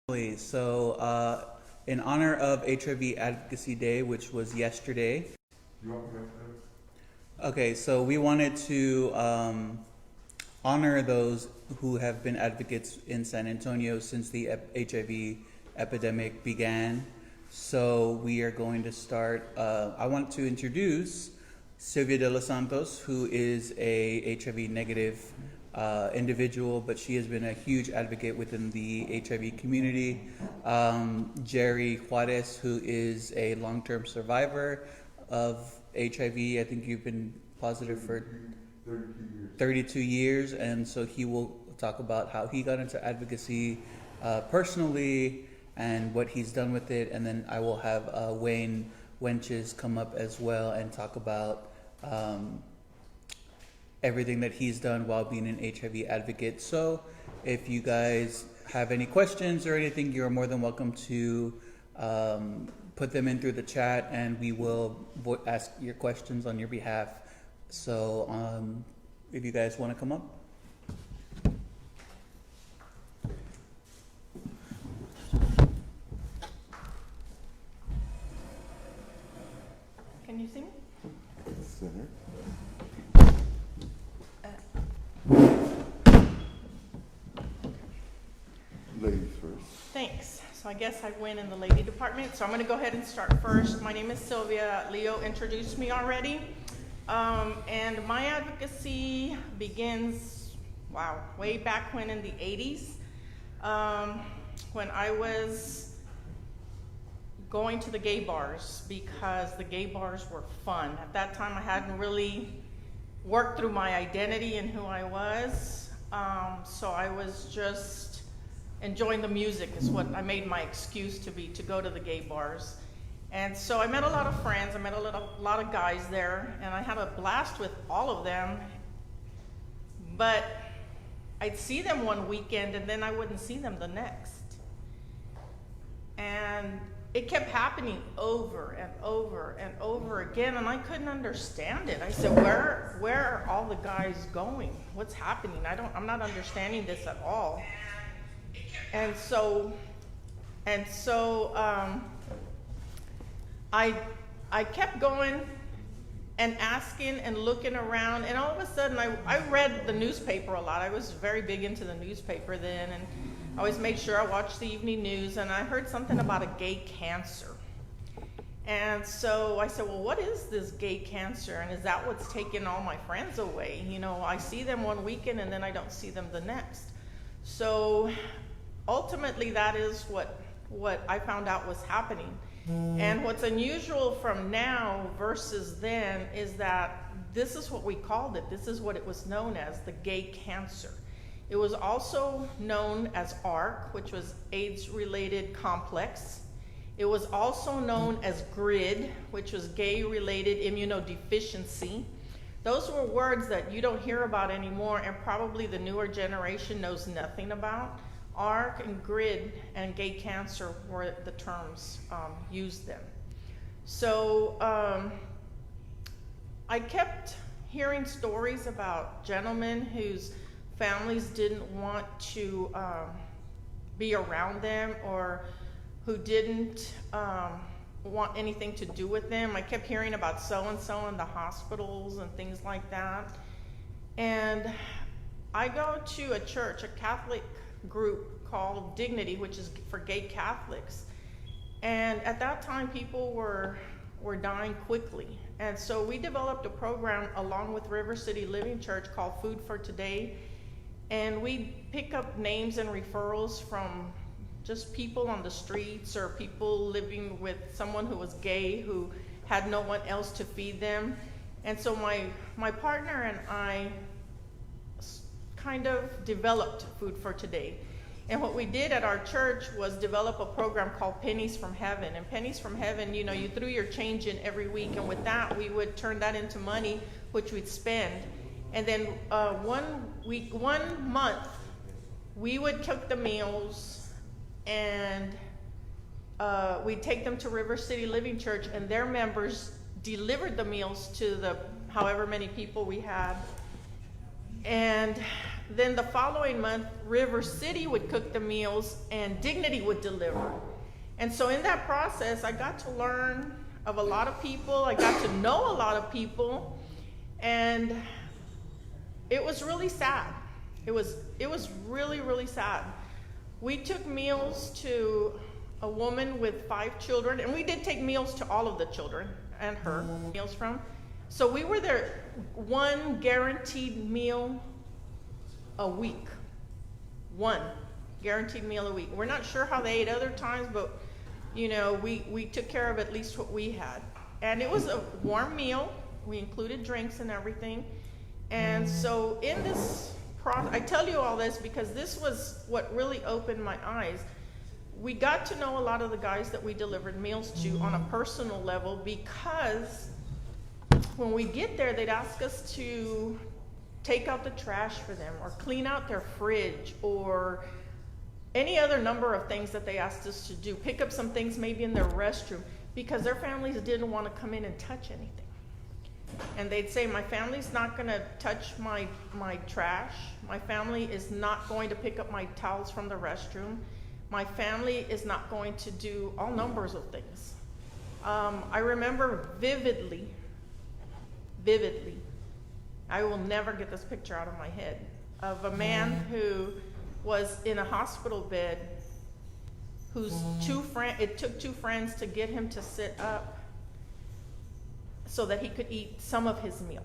So, in honor of HIV Advocacy Day, which was yesterday. Okay, so we wanted to honor those who have been advocates in San Antonio since the HIV epidemic began. So we are going to start. I want to introduce Sylvia de los Santos, who is a HIV negative individual, but she has been a huge advocate within the HIV community. Jerry Juarez, who is a long-term survivor of HIV. I think you've been positive for 32 years, and so he will talk about how he got into advocacy personally and what he's done with it. And then I will have Wayne Wenches come up as well and talk about everything that he's done while being an HIV advocate. So if you guys have any questions or anything, you're more than welcome to put them in through the chat, and we will ask your questions on your behalf. So if you guys want to come up. Can you see me? Center. Ladies first. Thanks. So I guess I win in the lady department. So I'm going to go ahead and start first. My name is Sylvia. Leo introduced me already. And my advocacy begins, way back when in the 80s, when I was going to the gay bars, because the gay bars were fun. At that time, I hadn't really worked through my identity and who I was. So I was just enjoying the music is what I made my excuse to go to the gay bars. And so I met a lot of friends, I met a lot of guys there, and I had a blast with all of them. But I'd see them one weekend and then I wouldn't see them the next. And it kept happening over and over and over again, and I couldn't understand it. I said, where are all the guys going? What's happening? I'm not understanding this at all. And so I kept going and asking and looking around, and all of a sudden I read the newspaper a lot. I was very big into the newspaper then, and I always made sure I watched the evening news, and I heard something about a gay cancer. And so I said, well, what is this gay cancer, and is that what's taking all my friends away? You know, I see them one weekend and then I don't see them the next. So ultimately that is what I found out was happening. And what's unusual from now versus then is that this is what we called it. This is what it was known as, the gay cancer. It was also known as ARC, which was AIDS-related complex. It was also known as GRID, which was gay-related immunodeficiency. Those were words that you don't hear about anymore, and probably the newer generation knows nothing about. ARC and GRID and gay cancer were the terms used then. So I kept hearing stories about gentlemen whose families didn't want to be around them, or who didn't want anything to do with them. I kept hearing about so-and-so in the hospitals and things like that. And I go to a church, a Catholic group called Dignity, which is for gay Catholics. And at that time, people were dying quickly. And so we developed a program along with River City Living Church called Food for Today. And we pick up names and referrals from just people on the streets, or people living with someone who was gay who had no one else to feed them. And so my partner and I kind of developed Food for Today. And what we did at our church was develop a program called Pennies from Heaven. And Pennies from Heaven, you know, you threw your change in every week, and with that, we would turn that into money, which we'd spend. And then one month, we would cook the meals, and we'd take them to River City Living Church, and their members delivered the meals to the however many people we had. And then the following month, River City would cook the meals and Dignity would deliver. And so in that process, I got to learn of a lot of people. I got to know a lot of people, and it was really sad. It was really, really sad. We took meals to a woman with 5 children, and we did take meals to all of the children and her meals from. So we were there one guaranteed meal a week. One guaranteed meal a week. We're not sure how they ate other times, but you know, we took care of at least what we had. And it was a warm meal. We included drinks and everything. And so in this process, I tell you all this because this was what really opened my eyes. We got to know a lot of the guys that we delivered meals to on a personal level, because when we get there, they'd ask us to take out the trash for them or clean out their fridge or any other number of things that they asked us to do. Pick up some things maybe in their restroom, because their families didn't want to come in and touch anything. And they'd say, my family's not going to touch my trash. My family is not going to pick up my towels from the restroom. My family is not going to do all numbers of things. I remember vividly, I will never get this picture out of my head, of a man who was in a hospital bed, whose it took 2 friends to get him to sit up so that he could eat some of his meal.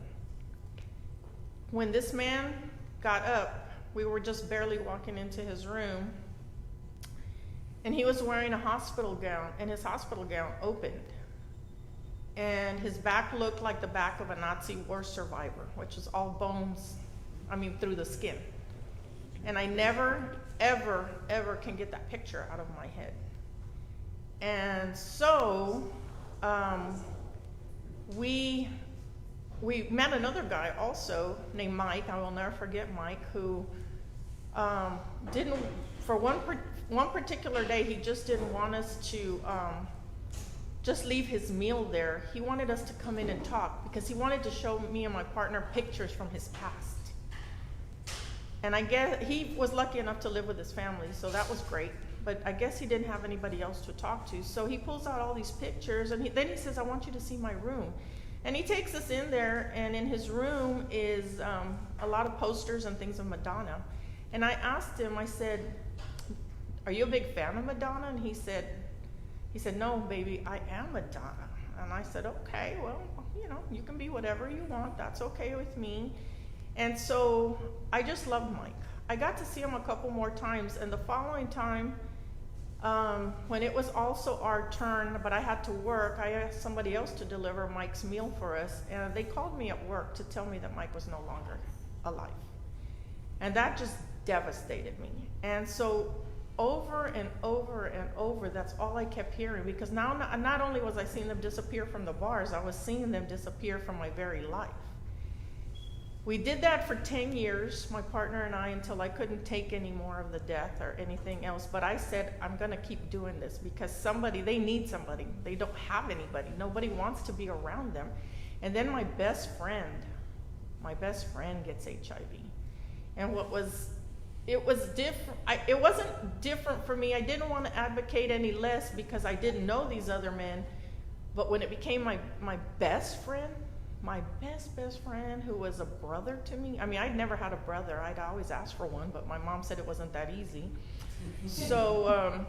When this man got up, we were just barely walking into his room, and he was wearing a hospital gown, and his hospital gown opened. And his back looked like the back of a Nazi war survivor, which is all bones, through the skin. And I never, ever, ever can get that picture out of my head. And so we met another guy also named Mike. I will never forget Mike, who for one particular day, he just didn't want us to just leave his meal there. He wanted us to come in and talk, because he wanted to show me and my partner pictures from his past. And I guess he was lucky enough to live with his family, so that was great. But I guess he didn't have anybody else to talk to. So he pulls out all these pictures, and then he says, I want you to see my room. And he takes us in there, and in his room is a lot of posters and things of Madonna. And I asked him, I said, are you a big fan of Madonna? And he said, no, baby, I am Madonna. And I said, okay, well, you can be whatever you want. That's okay with me. And so I just loved Mike. I got to see him a couple more times, and the following time, when it was also our turn, but I had to work, I asked somebody else to deliver Mike's meal for us, and they called me at work to tell me that Mike was no longer alive. And that just devastated me. And so over and over and over, that's all I kept hearing, because now not only was I seeing them disappear from the bars, I was seeing them disappear from my very life. We did that for 10 years, my partner and I, until I couldn't take any more of the death or anything else. But I said, I'm going to keep doing this, because they need somebody. They don't have anybody. Nobody wants to be around them. And then my best friend gets HIV. And it was different. It wasn't different for me. I didn't want to advocate any less, because I didn't know these other men. But when it became my best friend, my best friend, who was a brother to me. I'd never had a brother. I'd always asked for one, but my mom said it wasn't that easy. So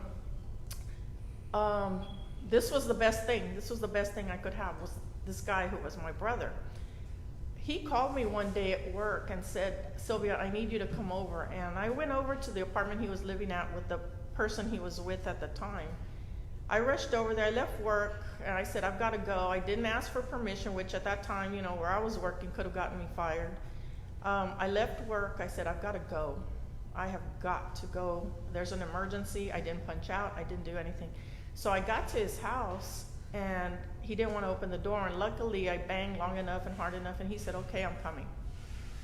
this was the best thing. This was the best thing I could have, was this guy who was my brother. He called me one day at work and said, Sylvia, I need you to come over. And I went over to the apartment he was living at with the person he was with at the time. I rushed over there. I left work, and I said, I've got to go. I didn't ask for permission, which at that time, where I was working could have gotten me fired. I left work. I said, I've got to go. I have got to go. There's an emergency. I didn't punch out. I didn't do anything. So I got to his house, and he didn't want to open the door. And luckily, I banged long enough and hard enough, and he said, okay, I'm coming.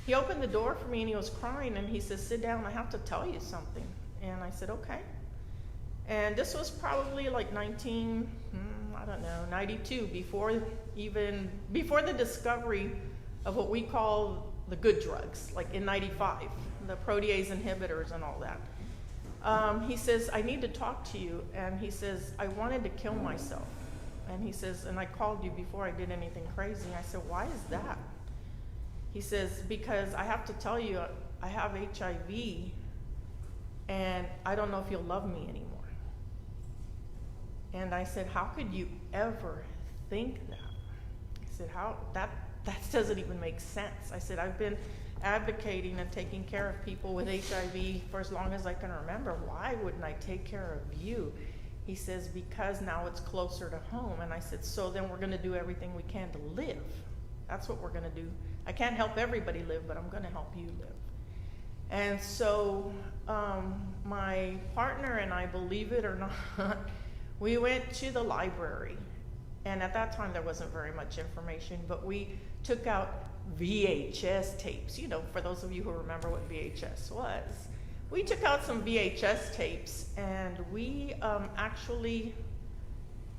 He opened the door for me, and he was crying, and he said, sit down. I have to tell you something. And I said, okay. And this was probably like 92, before the discovery of what we call the good drugs, like N95, the protease inhibitors and all that. He says, I need to talk to you. And he says, I wanted to kill myself. And he says, and I called you before I did anything crazy. I said, why is that? He says, because I have to tell you, I have HIV, and I don't know if you'll love me anymore. And I said, how could you ever think that? I said, that doesn't even make sense. I said, I've been advocating and taking care of people with HIV for as long as I can remember. Why wouldn't I take care of you? He says, because now it's closer to home. And I said, so then we're going to do everything we can to live. That's what we're going to do. I can't help everybody live, but I'm going to help you live. And so my partner and I, believe it or not, we went to the library. And at that time, there wasn't very much information, but we took out VHS tapes. You know, for those of you who remember what VHS was. We took out some VHS tapes, and we actually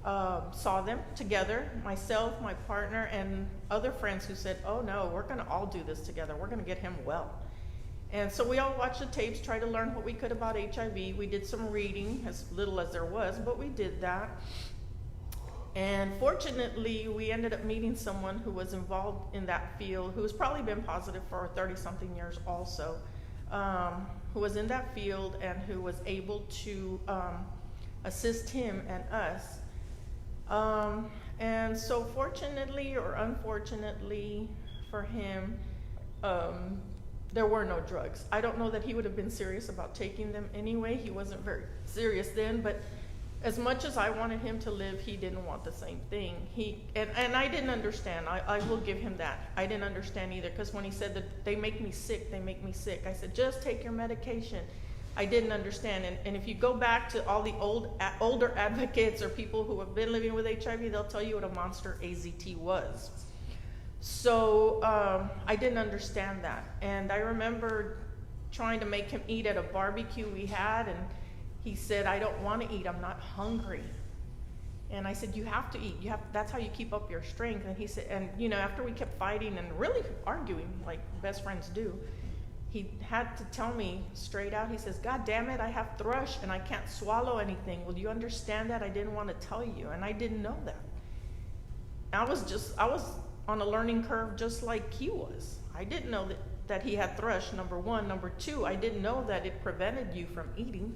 saw them together, myself, my partner, and other friends who said, oh no, we're gonna all do this together. We're gonna get him well. And so we all watched the tapes, tried to learn what we could about HIV. We did some reading, as little as there was, but we did that. And fortunately, we ended up meeting someone who was involved in that field, who's probably been positive for 30-something years also, who was in that field and who was able to assist him and us. And so fortunately or unfortunately for him, there were no drugs. I don't know that he would have been serious about taking them anyway. He wasn't very serious then, but as much as I wanted him to live, he didn't want the same thing. And I didn't understand. I will give him that. I didn't understand either, because when he said that they make me sick, I said, just take your medication. I didn't understand. And if you go back to all the older advocates or people who have been living with HIV, they'll tell you what a monster AZT was. So I didn't understand that. And I remember trying to make him eat at a barbecue we had, and he said, I don't want to eat, I'm not hungry. And I said, you have to eat. That's how you keep up your strength. And he said, and you know, after we kept fighting and really arguing like best friends do, he had to tell me straight out, he says, God damn it, I have thrush and I can't swallow anything. Will you understand that? I didn't want to tell you. And I didn't know that. I was on a learning curve just like he was. I didn't know that he had thrush, number one. Number two, I didn't know that it prevented you from eating.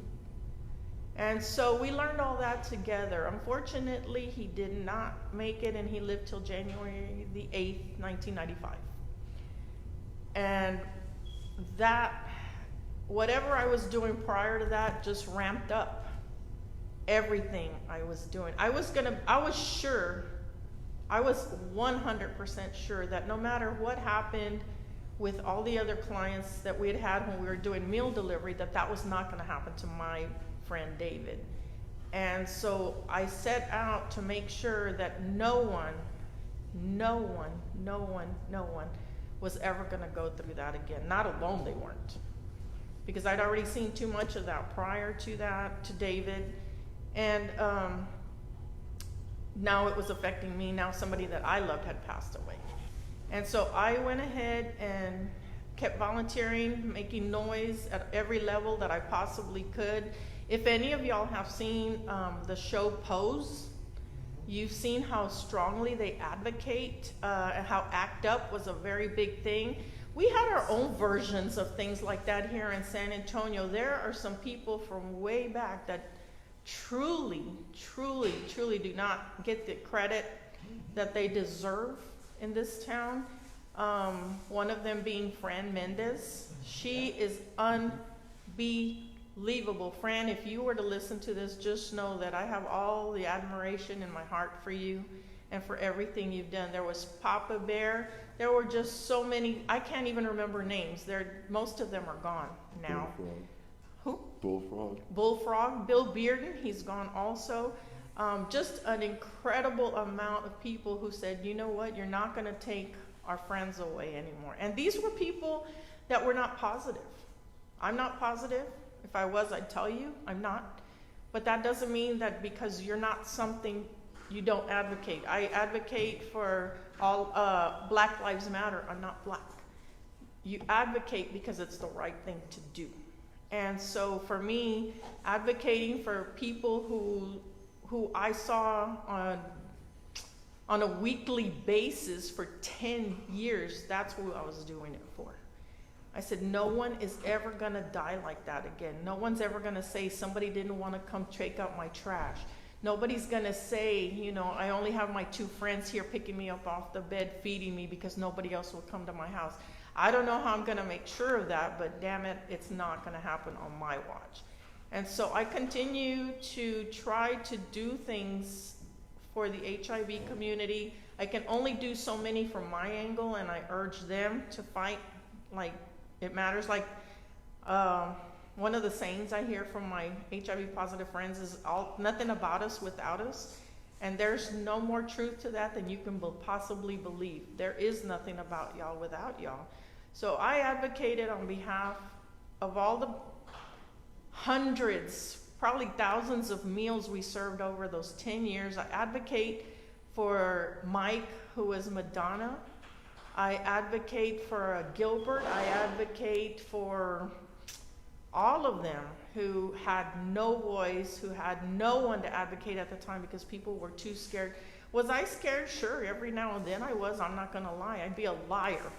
And so we learned all that together. Unfortunately, he did not make it, and he lived till January the 8th, 1995. And that, whatever I was doing prior to that, just ramped up everything I was doing. I was 100% sure that no matter what happened with all the other clients that we had when we were doing meal delivery, that was not going to happen to my friend David. And so I set out to make sure that no one was ever going to go through that again. Not alone, they weren't. Because I'd already seen too much of that prior to that, to David. And now it was affecting me. Now somebody that I loved had passed away. And so I went ahead and kept volunteering, making noise at every level that I possibly could. If any of y'all have seen the show Pose, you've seen how strongly they advocate and how ACT UP was a very big thing. We had our own versions of things like that here in San Antonio. There are some people from way back that truly do not get the credit that they deserve in this town. One of them being Fran Mendez. She is unbelievable. Fran, if you were to listen to this, just know that I have all the admiration in my heart for you and for everything you've done. There was Papa Bear. There were just so many. I can't even remember names. Most of them are gone now. Bullfrog. Who? Bullfrog. Bullfrog. Bill Bearden, he's gone also. Just an incredible amount of people who said, you know what, you're not going to take our friends away anymore. And these were people that were not positive. I'm not positive. If I was, I'd tell you. I'm not. But that doesn't mean that because you're not something, you don't advocate. I advocate for all Black Lives Matter. I'm not black. you advocate because it's the right thing to do. And so for me, advocating for people who I saw on a weekly basis for 10 years, that's who I was doing it for. I said, no one is ever gonna die like that again. No one's ever gonna say somebody didn't wanna come take out my trash. Nobody's gonna say, you know, I only have my 2 friends here picking me up off the bed, feeding me because nobody else will come to my house. I don't know how I'm gonna make sure of that, but damn it, it's not gonna happen on my watch. And so I continue to try to do things for the HIV community. I can only do so many from my angle, and I urge them to fight like it matters. Like one of the sayings I hear from my HIV positive friends is nothing about us without us. And there's no more truth to that than you can possibly believe. There is nothing about y'all without y'all. So I advocated on behalf of all the hundreds, probably thousands of meals we served over those 10 years. I advocate for Mike, who is Madonna. I advocate for Gilbert. I advocate for all of them who had no voice, who had no one to advocate at the time because people were too scared. Was I scared? Sure, every now and then I was. I'm not gonna lie. I'd be a liar.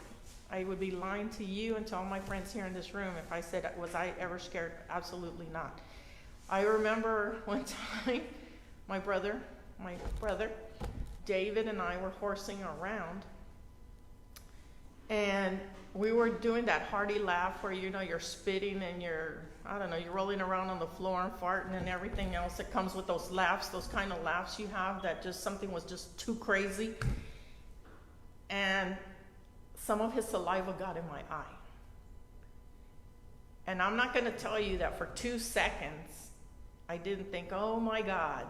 I would be lying to you and to all my friends here in this room if I said, was I ever scared? Absolutely not. I remember one time my brother, David, and I were horsing around, and we were doing that hearty laugh where, you know, you're spitting and you're rolling around on the floor and farting and everything else that comes with those laughs, those kind of laughs you have that just something was just too crazy. And some of his saliva got in my eye. And I'm not gonna tell you that for 2 seconds, I didn't think, oh my God,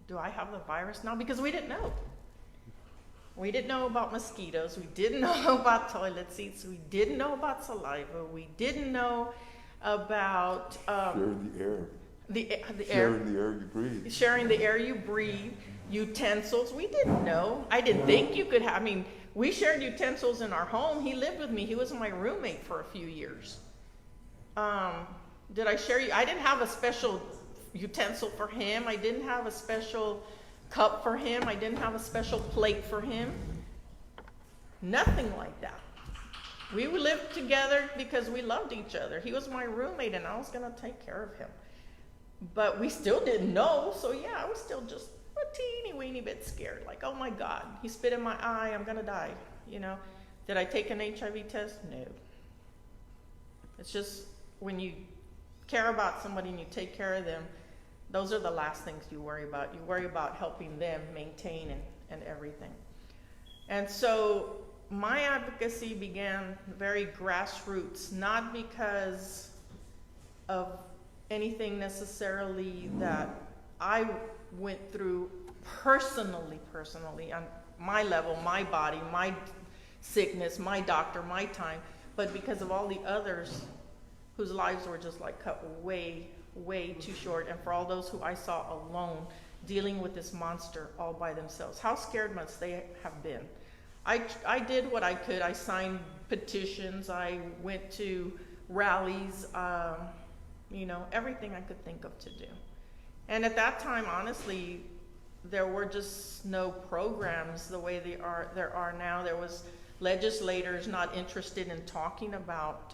do I have the virus now? Because we didn't know. We didn't know about mosquitoes. We didn't know about toilet seats. We didn't know about saliva. We didn't know about sharing the air. The Sharing the air you breathe. Sharing the air you breathe. Utensils. We didn't know. I didn't think you could have. I mean, we shared utensils in our home. He lived with me. He was my roommate for a few years. Did I share you? I didn't have a special utensil for him. I didn't have a special cup for him. I didn't have a special plate for him. Nothing like that. We lived together because we loved each other. He was my roommate and I was going to take care of him. But we still didn't know. So yeah, I was still just a teeny weeny bit scared. Like, oh my God, he spit in my eye. I'm going to die. You know, did I take an HIV test? No. It's just when you care about somebody and you take care of them, those are the last things you worry about. You worry about helping them maintain and everything. And so my advocacy began very grassroots, not because of anything necessarily that I went through personally, on my level, my body, my sickness, my doctor, my time, but because of all the others whose lives were just like cut way too short, and for all those who I saw alone dealing with this monster all by themselves. How scared must they have been? I did what I could. I signed petitions. I went to rallies, you know, everything I could think of to do. And at that time, honestly, there were just no programs the way there are now. There was legislators not interested in talking about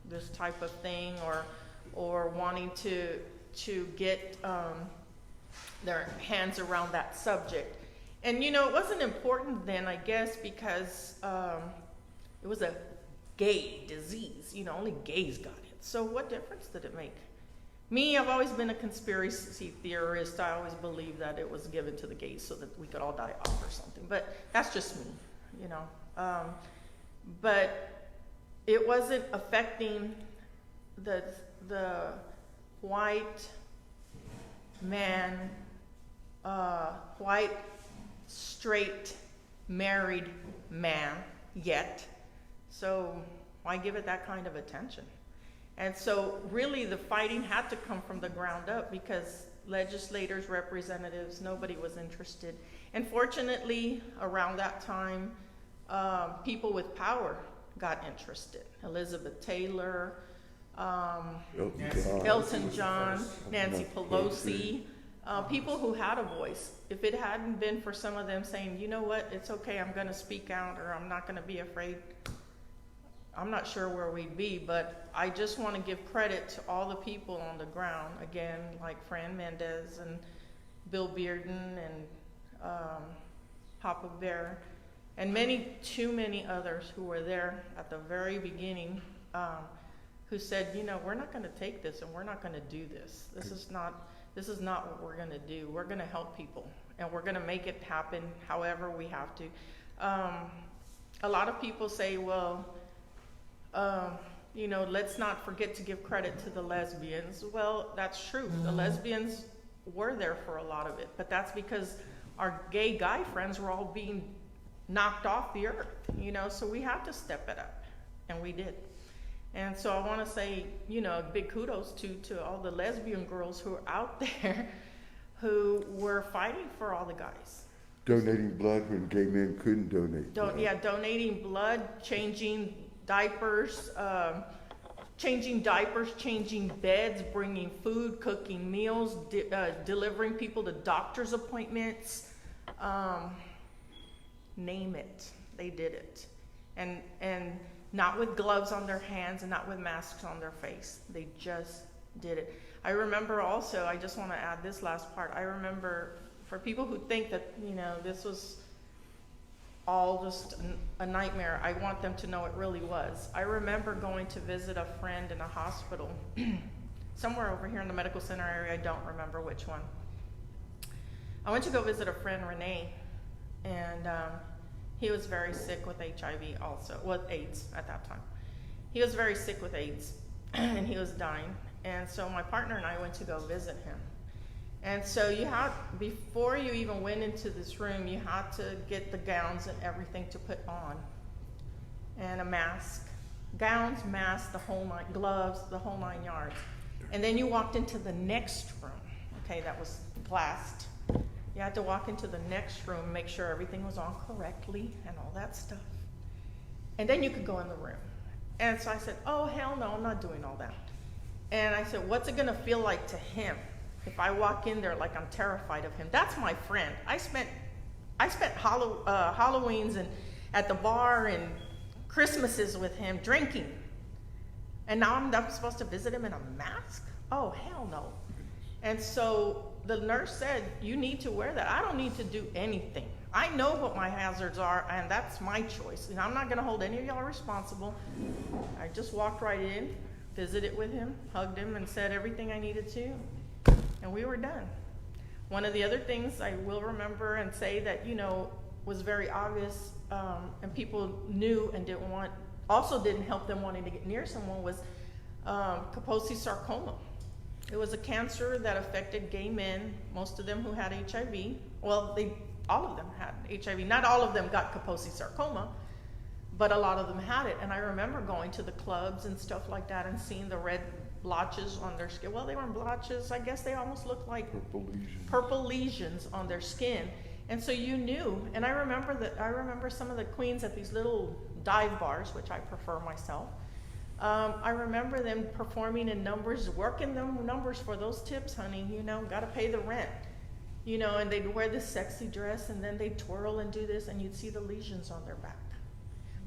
this type of thing, or wanting to get their hands around that subject. And you know, it wasn't important then, I guess, because it was a gay disease. You know, only gays got it. So what difference did it make? Me, I've always been a conspiracy theorist. I always believed that it was given to the gays so that we could all die off or something. But that's just me, you know. But it wasn't affecting the white man, white, straight, married man yet. So why give it that kind of attention? And so really the fighting had to come from the ground up, because legislators, representatives, nobody was interested. And fortunately, around that time, people with power got interested. Elizabeth Taylor, Elton Elton John, Nancy Pelosi, people who had a voice. If it hadn't been for some of them saying, you know what, it's okay, I'm going to speak out, or I'm not going to be afraid, I'm not sure where we'd be. But I just want to give credit to all the people on the ground, again, like Fran Mendez and Bill Bearden and Papa Bear, and too many others who were there at the very beginning, who said, you know, we're not going to take this and we're not going to do this. This is not what we're going to do. We're going to help people, and we're going to make it happen however we have to. A lot of people say, well, you know, let's not forget to give credit to the lesbians. Well, that's true. The lesbians were there for a lot of it, but that's because our gay guy friends were all being knocked off the earth, you know, so we had to step it up, and we did. And so I want to say, you know, big kudos to all the lesbian girls who are out there who were fighting for all the guys. Donating blood when gay men couldn't donate blood. Yeah, donating blood, changing diapers, changing beds, bringing food, cooking meals, delivering people to doctor's appointments, name it, they did it. And not with gloves on their hands and not with masks on their face. They just did it. I remember also, I just want to add this last part. I remember, for people who think that, you know, this was all just a nightmare, I want them to know it really was. I remember going to visit a friend in a hospital, somewhere over here in the medical center area, I don't remember which one. I went to go visit a friend, Renee, and he was very sick with HIV also, with AIDS at that time. He was very sick with AIDS, and he was dying. And so my partner and I went to go visit him. And so you had, before you even went into this room, you had to get the gowns and everything to put on. And a mask. Gowns, masks, the whole nine, gloves, the whole 9 yards. And then you walked into the next room, okay, that was glassed. You had to walk into the next room, make sure everything was on correctly and all that stuff. And then you could go in the room. And so I said, oh, hell no, I'm not doing all that. And I said, what's it gonna feel like to him if I walk in there like I'm terrified of him? That's my friend. I spent Halloweens and at the bar and Christmases with him drinking. And now I'm supposed to visit him in a mask? Oh, hell no. And so the nurse said, you need to wear that. I don't need to do anything. I know what my hazards are, and that's my choice. And I'm not going to hold any of y'all responsible. I just walked right in, visited with him, hugged him, and said everything I needed to, and we were done. One of the other things I will remember and say that, you know, was very obvious, and people knew and didn't help them wanting to get near someone, was Kaposi sarcoma. It was a cancer that affected gay men, most of them who had HIV. Well, all of them had HIV. Not all of them got Kaposi sarcoma, but a lot of them had it. And I remember going to the clubs and stuff like that and seeing the red blotches on their skin. Well, they weren't blotches. I guess they almost looked like purple lesions on their skin. And so you knew. And I remember some of the queens at these little dive bars, which I prefer myself. I remember them performing in numbers, working them numbers for those tips, honey, you know, got to pay the rent, you know, and they'd wear this sexy dress and then they'd twirl and do this and you'd see the lesions on their back.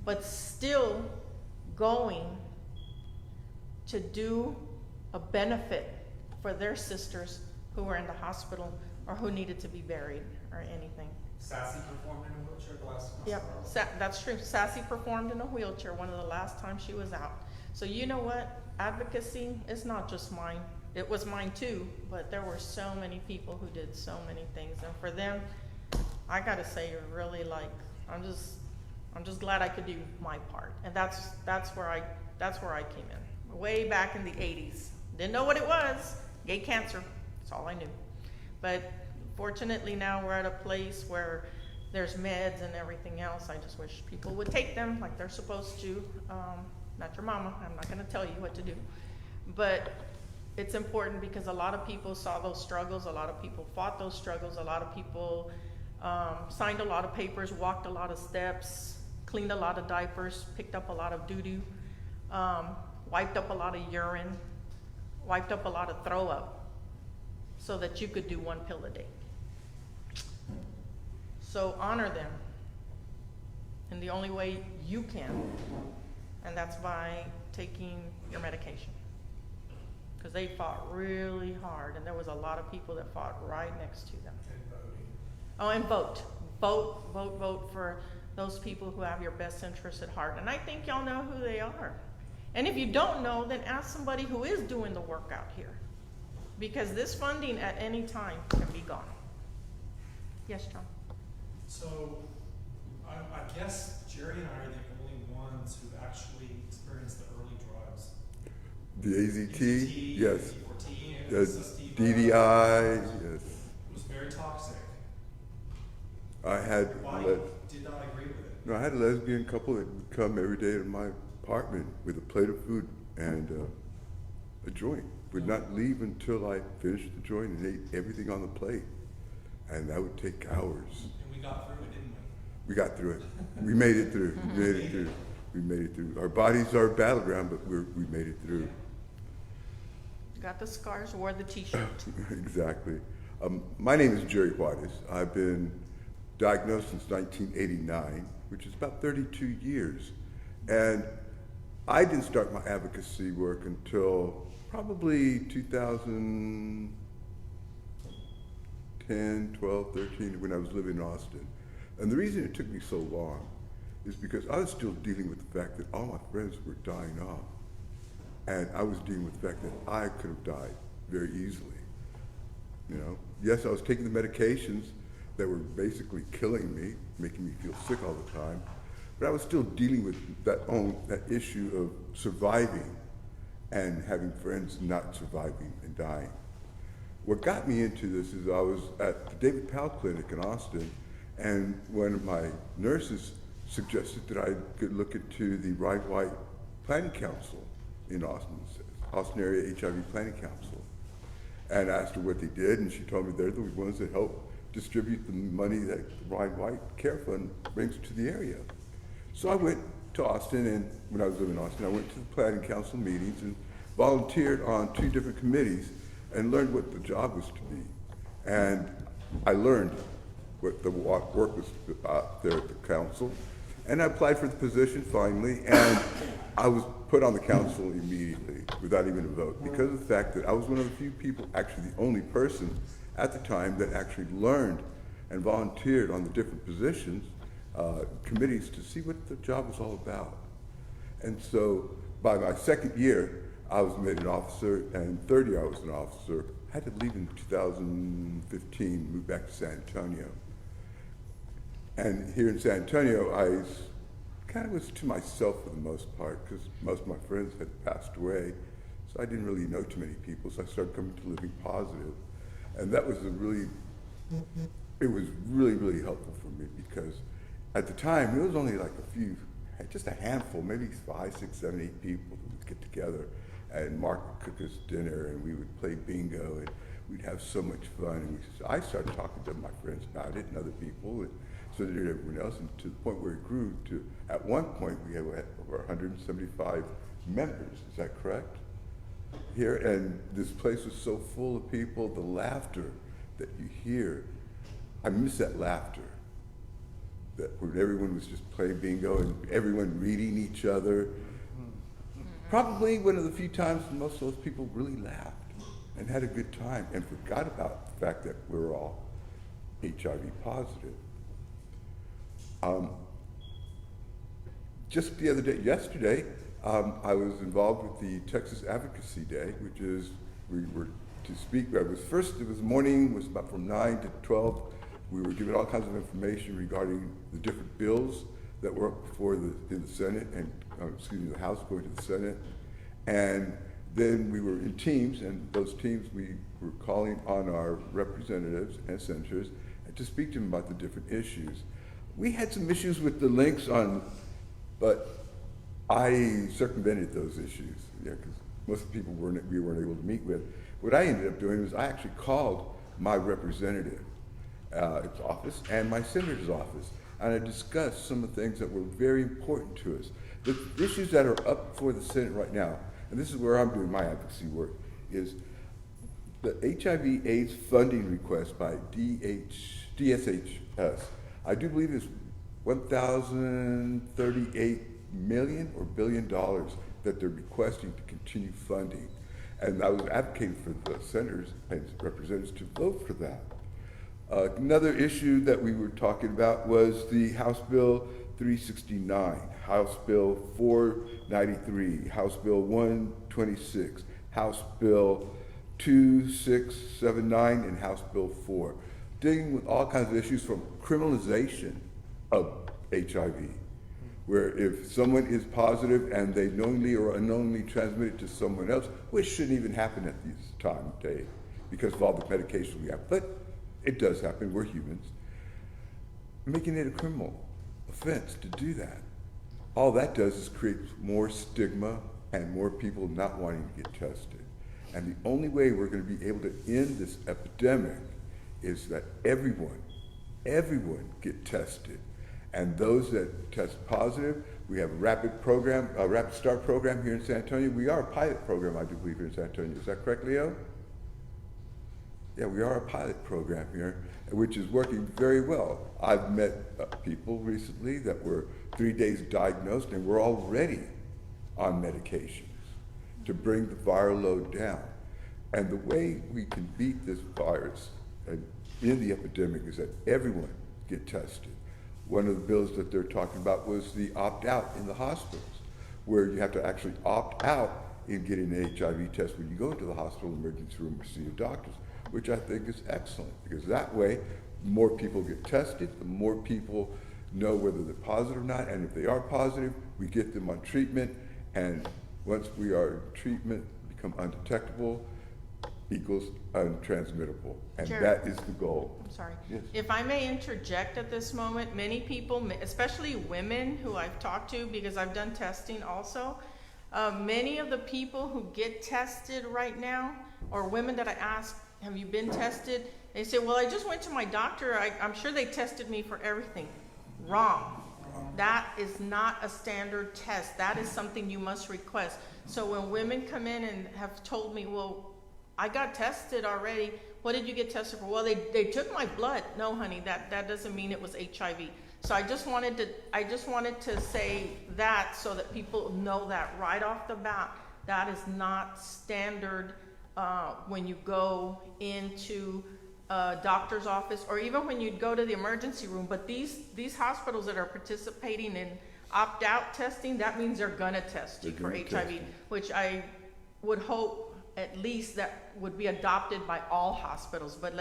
But still going to do a benefit for their sisters who were in the hospital or who needed to be buried or anything. Sassy performed in a wheelchair the last time. Yep, that's true. Sassy performed in a wheelchair one of the last times she was out. So you know what? Advocacy is not just mine. It was mine too, but there were so many people who did so many things. And for them, I gotta say, really, like, I'm just glad I could do my part. And that's where I came in. Way back in the 80s. Didn't know what it was. Gay cancer. That's all I knew. But fortunately now we're at a place where there's meds and everything else. I just wish people would take them like they're supposed to. Not your mama, I'm not gonna tell you what to do. But it's important because a lot of people saw those struggles, a lot of people fought those struggles, a lot of people signed a lot of papers, walked a lot of steps, cleaned a lot of diapers, picked up a lot of doo-doo, wiped up a lot of urine, wiped up a lot of throw up, so that you could do 1 pill a day. So honor them in the only way you can, and that's by taking your medication. Because they fought really hard, and there was a lot of people that fought right next to them. And voting. Oh, and vote. Vote, vote, vote for those people who have your best interests at heart. And I think y'all know who they are. And if you don't know, then ask somebody who is doing the work out here. Because this funding at any time can be gone. Yes, John? So, I guess Jerry and I are the only ones who actually experienced the early drugs. The AZT, yes. AZT, The SST, DDI, yes. It was very toxic. I had Why did not agree with it? no, I had a lesbian couple that would come every day to my apartment with a plate of food and a joint. Would not leave until I finished the joint and ate everything on the plate. And that would take hours. And we got through it, didn't we? We got through it. We made it through. We made it through. We made it through. Our bodies are a battleground, but we made it through. Got the scars, wore the t-shirt. Exactly. My name is Jerry Juarez. I've been diagnosed since 1989, which is about 32 years. And I didn't start my advocacy work until probably 2010, 12, 13, when I was living in Austin. And the reason it took me so long is because I was still dealing with the fact that all my friends were dying off. And I was dealing with the fact that I could have died very easily. You know, yes, I was taking the medications that were basically killing me, making me feel sick all the time, but I was still dealing with that issue of surviving and having friends not surviving and dying. What got me into this is I was at the David Powell Clinic in Austin, and one of my nurses suggested that I could look into the Ryan White Planning Council in Austin Area HIV Planning Council. And I asked her what they did, and she told me they're the ones that help distribute the money that the Ryan White Care Fund brings to the area. So I went to Austin, and when I was living in Austin, I went to the Planning Council meetings and volunteered on 2 different committees and learned what the job was to be. And I learned what the work was there at the council, and I applied for the position finally, and I was put on the council immediately without even a vote because of the fact that I was one of the few people, actually the only person at the time that actually learned and volunteered on the different positions, committees, to see what the job was all about. And so by my 2nd year, I was made an officer, and 3rd year I was an officer. I had to leave in 2015, move back to San Antonio. And here in San Antonio, I kind of was to myself for the most part, because most of my friends had passed away, so I didn't really know too many people, so I started coming to Living Positive. And that was it was really, really helpful for me, because at the time, it was only like just a handful, maybe 5, 6, 7, 8 people who would get together, and Mark would cook us dinner, and we would play bingo, and we'd have so much fun. And I started talking to my friends about it and other people, and so did everyone else, and to the point where it grew to, at one point, we had over 175 members. Is that correct? Here, and this place was so full of people, the laughter that you hear, I miss that laughter. That when everyone was just playing bingo and everyone reading each other. Probably one of the few times when most of those people really laughed and had a good time and forgot about the fact that we're all HIV positive. Just the other day, yesterday, I was involved with the Texas Advocacy Day, which is, we were to speak, it was morning, was about from 9 to 12. We were given all kinds of information regarding the different bills that were up before in the Senate, and the House going to the Senate. And then we were in teams, and those teams we were calling on our representatives and senators to speak to them about the different issues. We had some issues with the links on, but I circumvented those issues, because most of the people we weren't able to meet with. What I ended up doing was I actually called my representative, its office, and my senator's office, and I discussed some of the things that were very important to us. The issues that are up before the Senate right now, and this is where I'm doing my advocacy work, is the HIV/AIDS funding request by DSHS. I do believe it's $1,038 million or billion dollars that they're requesting to continue funding. And I was advocating for the senators and representatives to vote for that. Another issue that we were talking about was the House Bill 369, House Bill 493, House Bill 126, House Bill 2679, and House Bill 4, dealing with all kinds of issues from criminalization of HIV, where if someone is positive and they knowingly or unknowingly transmit it to someone else, which shouldn't even happen at this time of day because of all the medication we have, but it does happen, we're humans, making it a criminal offense to do that. All that does is create more stigma and more people not wanting to get tested. And the only way we're going to be able to end this epidemic is that everyone get tested. And those that test positive, we have a rapid start program here in San Antonio. We are a pilot program, I do believe, here in San Antonio. Is that correct, Leo? Yeah, we are a pilot program here, which is working very well. I've met people recently that were 3 days diagnosed and were already on medications to bring the viral load down. And the way we can beat this virus in the epidemic is that everyone get tested. One of the bills that they're talking about was the opt-out in the hospitals, where you have to actually opt out in getting an HIV test when you go into the hospital emergency room or see your doctors, which I think is excellent, because that way, the more people get tested, the more people know whether they're positive or not, and if they are positive, we get them on treatment, and once we are in treatment, become undetectable, equals untransmittable, and Jared, that is the goal. I'm sorry. Yes. If I may interject at this moment, many people, especially women who I've talked to, because I've done testing also, many of the people who get tested right now, or women that I ask, have you been tested? They say, well, I just went to my doctor. I'm sure they tested me for everything. Wrong. That is not a standard test. That is something you must request. So when women come in and have told me, well, I got tested already. What did you get tested for? Well, they took my blood. No, honey, that doesn't mean it was HIV. So I just wanted to say that so that people know that right off the bat. That is not standard when you go into a doctor's office, or even when you go to the emergency room. But these hospitals that are participating in opt-out testing, that means they're gonna test you for HIV, which I would hope at least that would be adopted by all hospitals. But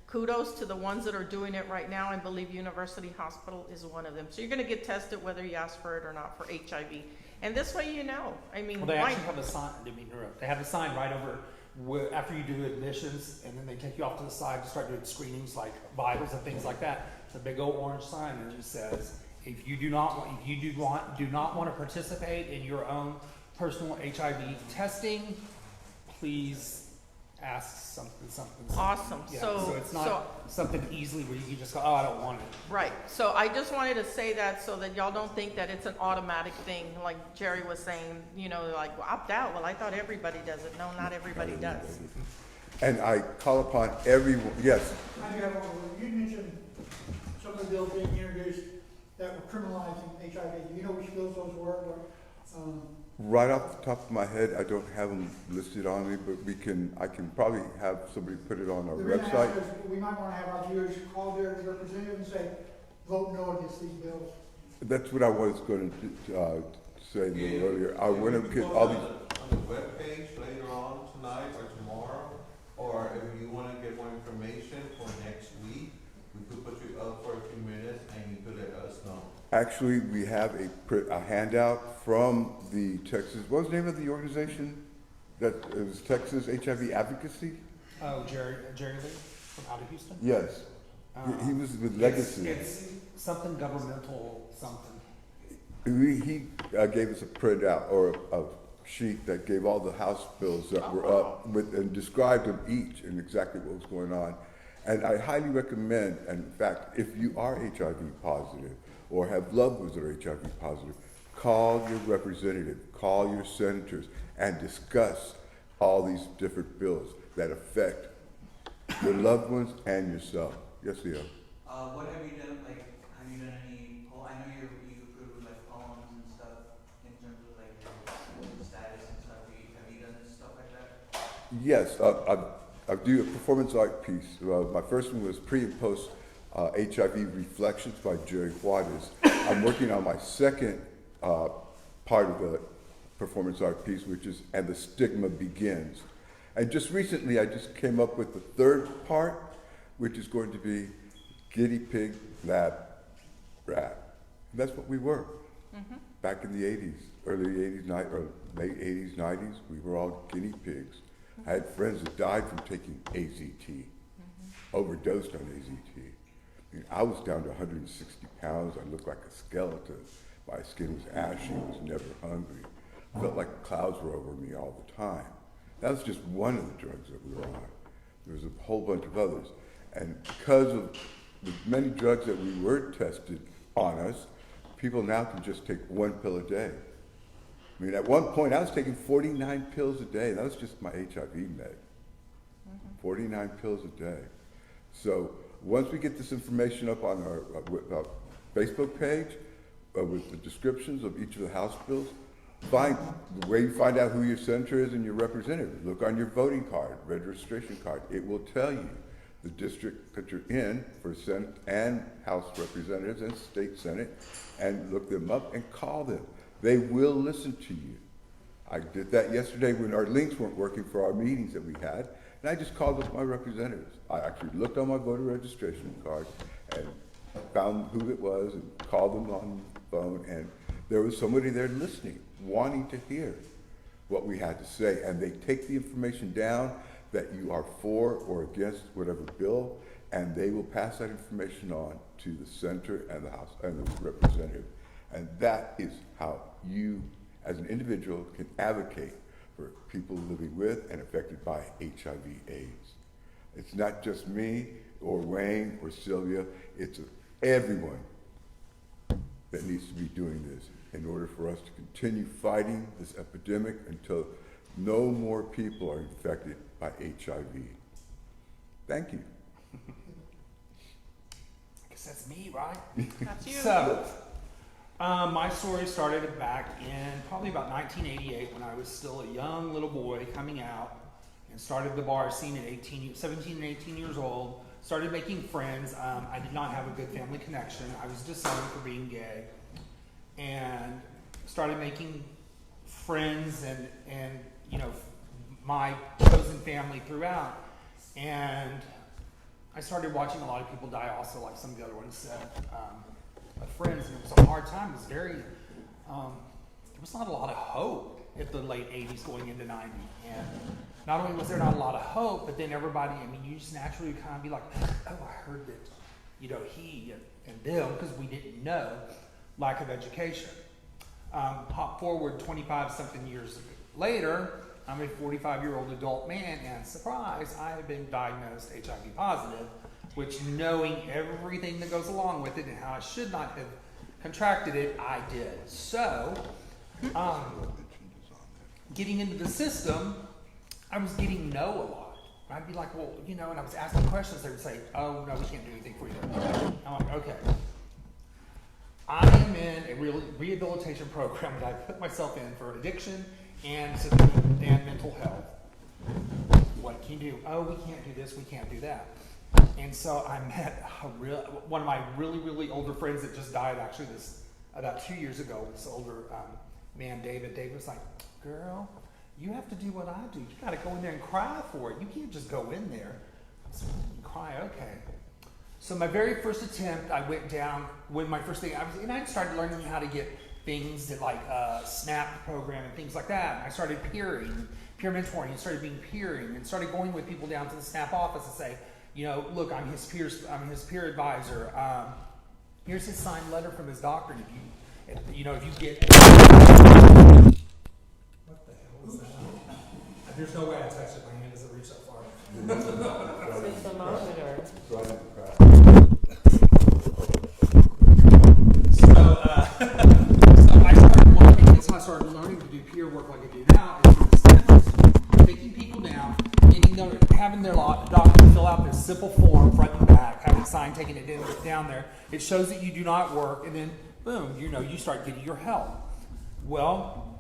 kudos to the ones that are doing it right now. I believe University Hospital is one of them. So you're gonna get tested whether you ask for it or not for HIV. And this way you know. I mean, well, they actually have a sign, they have a sign right over where, after you do admissions, and then they take you off to the side to start doing screenings like vitals and things like that. It's a big old orange sign that just says, if you do not want to participate in your own personal HIV testing, please ask something. Awesome. Yeah, So it's not something easily where you can just go, oh, I don't want it. Right. So I just wanted to say that so that y'all don't think that it's an automatic thing, like Jerry was saying, like, well, opt out. Well, I thought everybody does it. No, not everybody does. And I call upon everyone, yes. I do have one. You mentioned some of the bills being introduced that were criminalizing HIV. Do you know which bills those were? Right off the top of my head, I don't have them listed on me, but I can probably have somebody put it on our website. We might want to have our viewers call their representative and say, vote no against these bills. That's what I was going to say a little earlier. I want to get all these. On the webpage later on tonight or tomorrow, or if you want to get more information for next week, we could put you up for a few minutes and you could let us know. Actually, we have a handout from the Texas, what was the name of the organization? That it was Texas HIV Advocacy? Oh, Jerry Lee from out of Houston? Yes. He was with Legacy. It's something governmental something. He gave us a printout or a sheet that gave all the House bills that were up with and described them each and exactly what was going on. And I highly recommend, and in fact, if you are HIV positive or have loved ones that are HIV positive, call your representative, call your senators, and discuss all these different bills that affect your loved ones and yourself. Yes, Leo? What have you done, like, have you done any poll, I know you good with like poems and stuff in terms of like your status and stuff, have you done stuff like that? Yes, I do a performance art piece. My first one was pre and post HIV Reflections by Jerry Juarez. I'm working on my second part of the performance art piece, which is And the Stigma Begins. And just recently, I just came up with the third part, which is going to be Guinea Pig Lab Rat. And that's what we were back in the 80s, early 80s, or late 80s, 90s. We were all guinea pigs. I had friends that died from taking AZT, overdosed on AZT. I mean, I was down to 160 pounds. I looked like a skeleton. My skin was ashy. I was never hungry. I felt like clouds were over me all the time. That was just one of the drugs that we were on. There was a whole bunch of others. And because of the many drugs that we were tested on us, people now can just take one pill a day. I mean, at one point, I was taking 49 pills a day. That was just my HIV med. 49 pills a day. So once we get this information up on our Facebook page with the descriptions of each of the House bills, find the way you find out who your senator is and your representative. Look on your voting card, registration card. It will tell you the district that you're in for Senate and House representatives and state Senate, and look them up and call them. They will listen to you. I did that yesterday when our links weren't working for our meetings that we had, and I just called up my representatives. I actually looked on my voter registration card and found who it was and called them on the phone, and there was somebody there listening, wanting to hear what we had to say, and they take the information down that you are for or against whatever bill, and they will pass that information on to the senator and the House and the representative. And that is how you, as an individual, can advocate for people living with and affected by HIV/AIDS. It's not just me or Wayne or Sylvia, it's everyone that needs to be doing this in order for us to continue fighting this epidemic until no more people are infected by HIV. Thank you. I guess that's me, right? That's you. So, my story started back in probably about 1988 when I was still a young little boy coming out and started the bar scene at 17 and 18 years old. Started making friends. I did not have a good family connection. I was disowned for being gay. And started making friends and you know, my chosen family throughout. And I started watching a lot of people die also, like some of the other ones said. My friends, and it was a hard time. It was very, there was not a lot of hope at the late 80s going into 90. And not only was there not a lot of hope, but then everybody, I mean, you just naturally kind of be like, oh, I heard that, you know, he and them, because we didn't know, lack of education. Hop forward 25-something years later, I'm a 45-year-old adult man, and surprise, I have been diagnosed HIV positive, which, knowing everything that goes along with it and how I should not have contracted it, I did. So, getting into the system, I was getting no a lot. I'd be like, well, you know, and I was asking questions, they would say, oh, no, we can't do anything for you. I'm like, okay. I am in a rehabilitation program that I put myself in for addiction and mental health. What can you do? Oh, we can't do this, we can't do that. And so I met one of my really older friends that just died actually about 2 years ago. This older man, David. David was like, girl, you have to do what I do. You got to go in there and cry for it. You can't just go in there. So cry, okay. So my very first attempt, I went down with my first thing. I started learning how to get things that like SNAP program and things like that. And I started peer mentoring, and started being peering, and started going with people down to the SNAP office and say, you know, look, I'm his peer advisor. Here's his signed letter from his doctor. And if you get, what the hell is that? There's no way I touched it. My hand doesn't reach that far. Thermometer. So I have to cry. So I started learning, that's how I started learning to do peer work like I do now, is through the steps, taking people down, having their doctor fill out this simple form, front and back, having a sign taking it down there. It shows that you do not work, and then boom, you start getting your help. Well,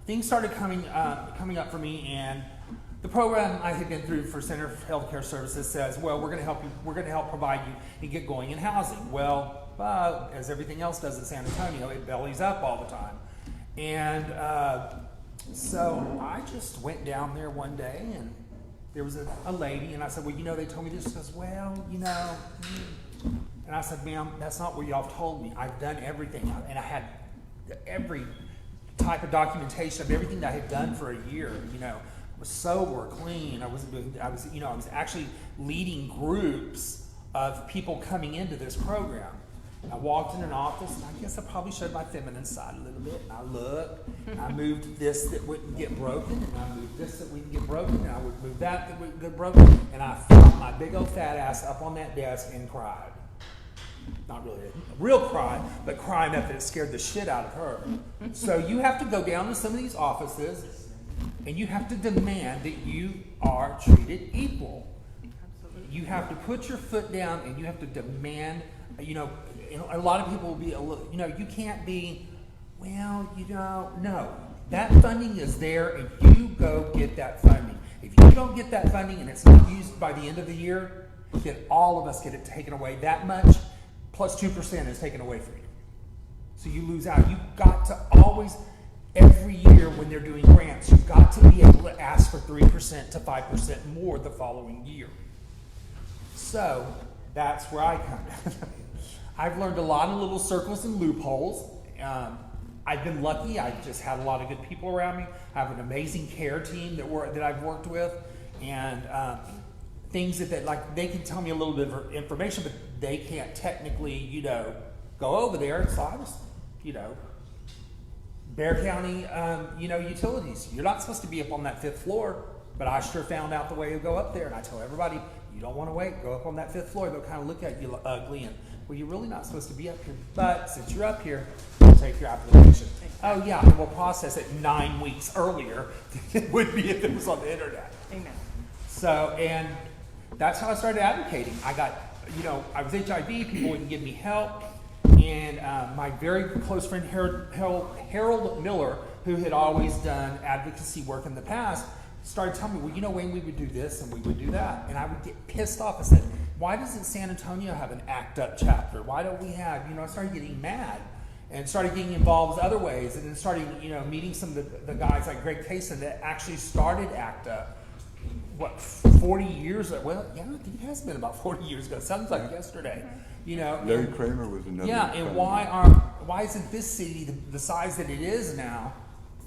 things started coming up for me, and the program I had been through for Center for Healthcare Services says, well, we're going to help you. We're going to help provide you and get going in housing. Well, as everything else does in San Antonio, it bellies up all the time. And so I just went down there one day, and there was a lady, and I said, well, they told me this. She goes, well, And I said, ma'am, that's not what y'all have told me. I've done everything, and I had every type of documentation of everything that I had done for a year. I was sober, clean. I was actually leading groups of people coming into this program. I walked in an office, and I guess I probably showed my feminine side a little bit. And I looked, and I moved this that wouldn't get broken, and I moved this that wouldn't get broken, and I would move that wouldn't get broken, and I flopped my big old fat ass up on that desk and cried. Not really a real cry, but cry enough that it scared the shit out of her. So you have to go down to some of these offices, and you have to demand that you are treated equal. Absolutely. You have to put your foot down, and you have to demand. A lot of people will be, you can't be, no. That funding is there, and you go get that funding. If you don't get that funding and it's not used by the end of the year, then all of us get it taken away. That much plus 2% is taken away from you. So you lose out. You've got to always, every year when they're doing grants, you've got to be able to ask for 3% to 5% more the following year. So that's where I come in. I've learned a lot of little circles and loopholes. I've been lucky. I've just had a lot of good people around me. I have an amazing care team that I've worked with, and things that they can tell me a little bit of information, but they can't technically, go over there. So I was, Bexar County, utilities. You're not supposed to be up on that 5th floor, but I sure found out the way to go up there, and I tell everybody, you don't want to wait. Go up on that 5th floor. They'll kind of look at you ugly and, well, you're really not supposed to be up here. But since you're up here, we'll take your application. Oh, yeah, and we'll process it 9 weeks earlier than it would be if it was on the internet. Amen. So, and that's how I started advocating. I got, I was HIV, people wouldn't give me help. And my very close friend Harold Miller, who had always done advocacy work in the past, started telling me, well, Wayne, we would do this and we would do that. And I would get pissed off. I said, why doesn't San Antonio have an ACT UP chapter? Why don't we have, I started getting mad and started getting involved other ways, and then started, meeting some of the guys like Greg Kaysen that actually started ACT UP, 40 years ago? Well, yeah, it has been about 40 years ago. Sounds like yesterday, Larry Kramer was another. Yeah, and why isn't this city the size that it is now?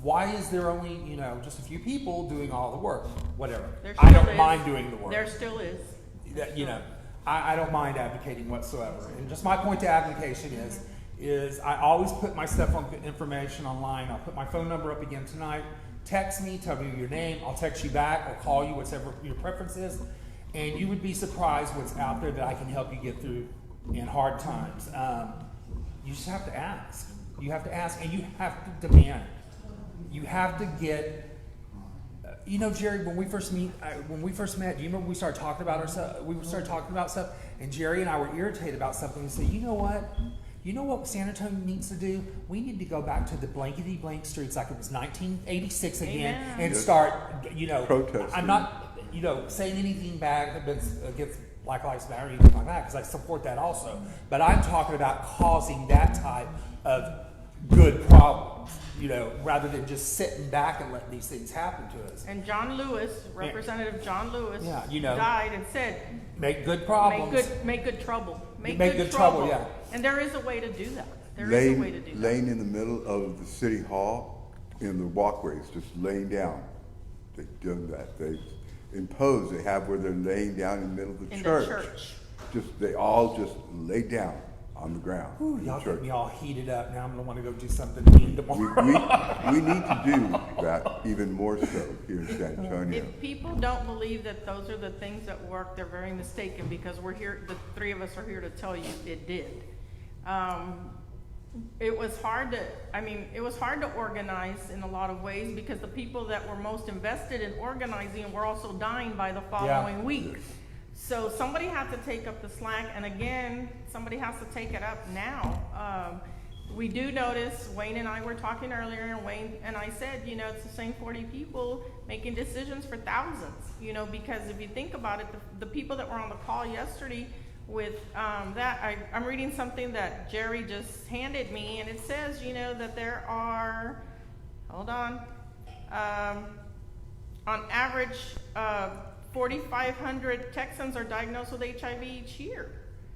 Why is there only, just a few people doing all the work? Whatever. I don't mind doing the work. There still is. I don't mind advocating whatsoever. And just my point to advocation is I always put my stuff on information online. I'll put my phone number up again tonight. Text me, tell me your name. I'll text you back. I'll call you, whatever your preference is. And you would be surprised what's out there that I can help you get through in hard times. You just have to ask. You have to ask, and you have to demand. You have to get. Jerry, when we first met, do you remember we started talking about ourselves? We started talking about stuff, and Jerry and I were irritated about something. We said, you know what San Antonio needs to do? We need to go back to the blankety blank streets like it was 1986 again. Amen. And start, protesting. I'm not, saying anything bad against Black Lives Matter or anything like that, because I support that also. But I'm talking about causing that type of good problems, rather than just sitting back and letting these things happen to us. And John Lewis, Representative John Lewis, Yeah, died and said, make good problems. Make good trouble. Make good trouble, yeah. And there is a way to do that. There is a way to do that. Laying in the middle of the city hall in the walkways, just laying down. They've done that. They have where they're laying down in the middle of the church. In the church. They all just lay down. on the ground. Ooh, in y'all church. get me all heated up. Now I'm gonna want to go do something mean tomorrow. We need to do that even more so here in San Antonio. If people don't believe that those are the things that work, they're very mistaken, because we're here, the three of us are here to tell you it did. It was hard to organize in a lot of ways, because the people that were most invested in organizing were also dying by the following week. So somebody had to take up the slack, and again, somebody has to take it up now. We do notice, Wayne and I were talking earlier, and Wayne and I said, you know, it's the same 40 people making decisions for thousands, you know, because if you think about it, the people that were on the call yesterday with I'm reading something that Jerry just handed me, and it says, you know, that there are, hold on average, 4,500 Texans are diagnosed with HIV each year.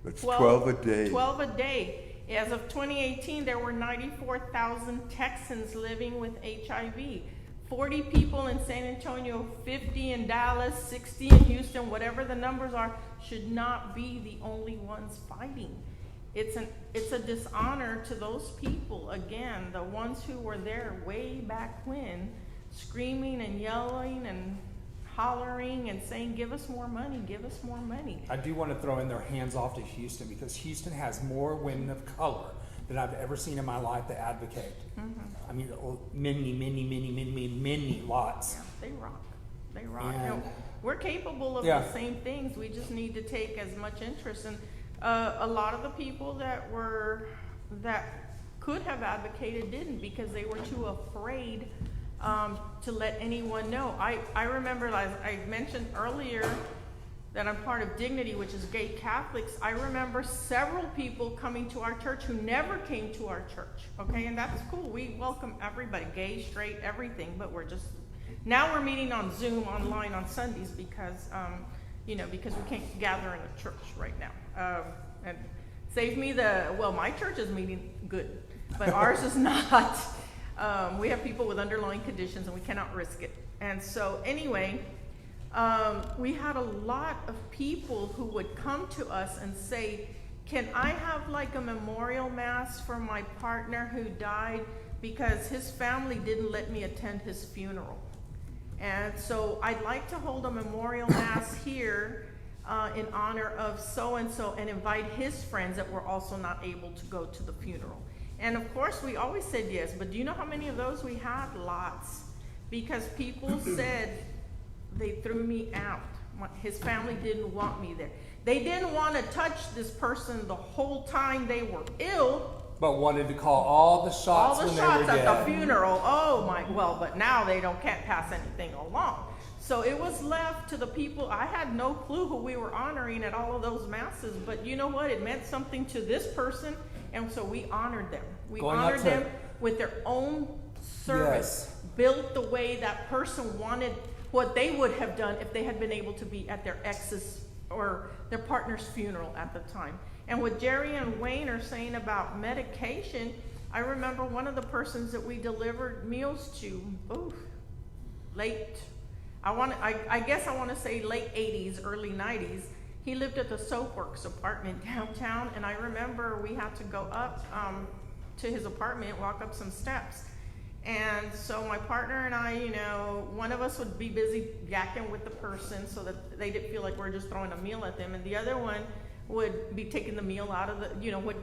That's 12 a day. 12 a day. As of 2018, there were 94,000 Texans living with HIV. 40 people in San Antonio, 50 in Dallas, 60 in Houston, whatever the numbers are, should not be the only ones fighting. It's a dishonor to those people, again, the ones who were there way back when, screaming and yelling and hollering and saying, give us more money, give us more money. I do want to throw in their hands off to Houston, because Houston has more women of color than I've ever seen in my life that advocate. I mean, many lots. Yeah, they rock. They rock. And And we're capable of the same things. We just need to take as much interest. And a lot of the people that could have advocated didn't, because they were too afraid to let anyone know. I remember, as I mentioned earlier, that I'm part of Dignity, which is gay Catholics. I remember several people coming to our church who never came to our church, okay? And that's cool. We welcome everybody, gay, straight, everything, but now we're meeting on Zoom online on Sundays because, because we can't gather in a church right now. And save me my church is meeting good, but ours is not. We have people with underlying conditions, and we cannot risk it. And so anyway, we had a lot of people who would come to us and say, can I have like a memorial mass for my partner who died because his family didn't let me attend his funeral? And so I'd like to hold a memorial mass here in honor of so-and-so, and invite his friends that were also not able to go to the funeral. And of course, we always said yes, but do you know how many of those we had? Lots. Because people said, they threw me out. His family didn't want me there. They didn't want to touch this person the whole time they were ill. But wanted to call all the shots when they were at dead. the funeral. But now they can't pass anything along. So it was left to the people. I had no clue who we were honoring at all of those masses, but you know what? It meant something to this person, and so we honored them. We honored them with their own service, built the way that person wanted, what they would have done if they had been able to be at their ex's or their partner's funeral at the time. And what Jerry and Wayne are saying about medication, I remember one of the persons that we delivered meals to, I guess I want to say late 80s, early 90s. He lived at the Soapworks apartment downtown, and I remember we had to go up to his apartment, walk up some steps. And so my partner and I, one of us would be busy yakking with the person so that they didn't feel like we're just throwing a meal at them, and the other one would be taking the meal out of the,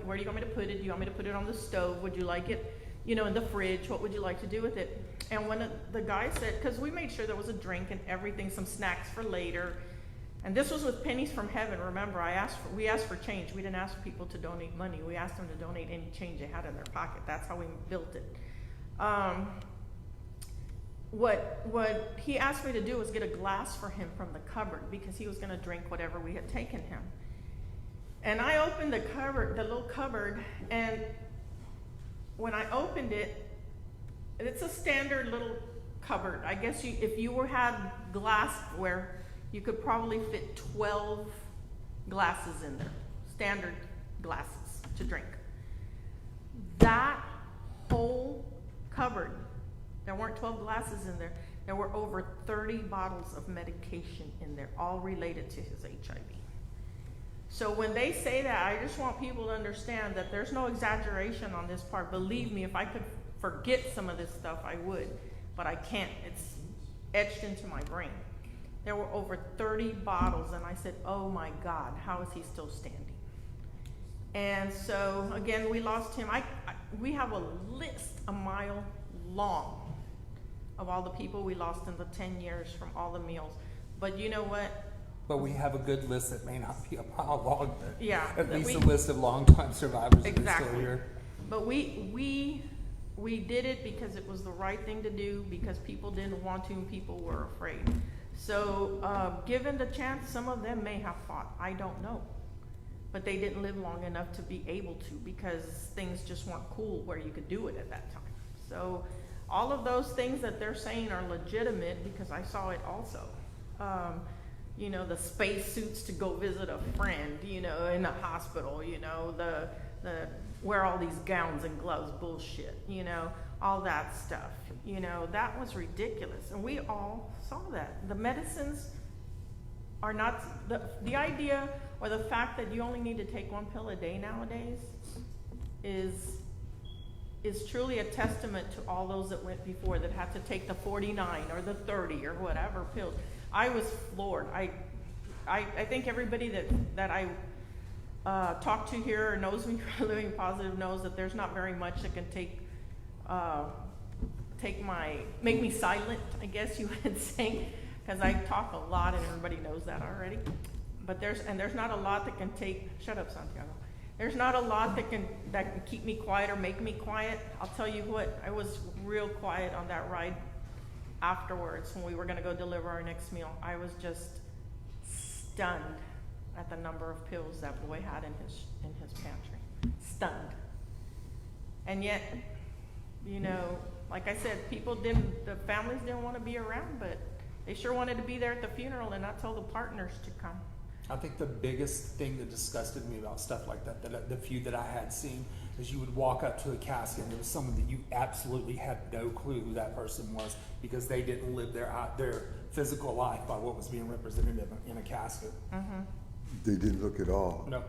where do you want me to put it? Do you want me to put it on the stove? Would you like it, in the fridge? What would you like to do with it? And one of the guys said, because we made sure there was a drink and everything, some snacks for later. And this was with pennies from heaven. Remember, we asked for change. We didn't ask people to donate money. We asked them to donate any change they had in their pocket. That's how we built it. What he asked me to do was get a glass for him from the cupboard, because he was going to drink whatever we had taken him. And I opened the little cupboard, and when I opened it, it's a standard little cupboard. I guess if you had glassware, you could probably fit 12 glasses in there, standard glasses to drink. That whole cupboard, there weren't 12 glasses in there. There were over 30 bottles of medication in there, all related to his HIV. So when they say that, I just want people to understand that there's no exaggeration on this part. Believe me, if I could forget some of this stuff, I would, but I can't. It's etched into my brain. There were over 30 bottles, and I said, oh my God, how is he still standing? And so, again, we lost him. We have a list a mile long of all the people we lost in the 10 years from all the meals. But you know what? But we have a good list that may not be a mile long, but Yeah, at that least we- a list of longtime survivors that are still Exactly. here. But we did it because it was the right thing to do, because people didn't want to and people were afraid. So, given the chance, some of them may have fought. I don't know. But they didn't live long enough to be able to, because things just weren't cool where you could do it at that time. So all of those things that they're saying are legitimate, because I saw it also. You know, the space suits to go visit a friend, you know, in a hospital, you know, the wear all these gowns and gloves bullshit, you know, all that stuff. You know, that was ridiculous. And we all saw that. The medicines are not, the idea or the fact that you only need to take one pill a day nowadays is truly a testament to all those that went before that had to take the 49 or the 30 or whatever pills. I was floored. I think everybody that I talk to here or knows me for Living Positive knows that there's not very much that can make me silent, I guess you would say, because I talk a lot and everybody knows that already. But there's not a lot that can take, shut up, Santiago. There's not a lot that can keep me quiet or make me quiet. I'll tell you what, I was real quiet on that ride afterwards when we were gonna go deliver our next meal. I was just stunned at the number of pills that boy had in his pantry. Stunned. And yet, you know, like I said, the families didn't want to be around, but they sure wanted to be there at the funeral and not tell the partners to come. I think the biggest thing that disgusted me about stuff like that the few that I had seen, is you would walk up to a casket and there was someone that you absolutely had no clue who that person was, because they didn't live their physical life by what was being represented in a casket. Mm-hmm. They didn't look at all No,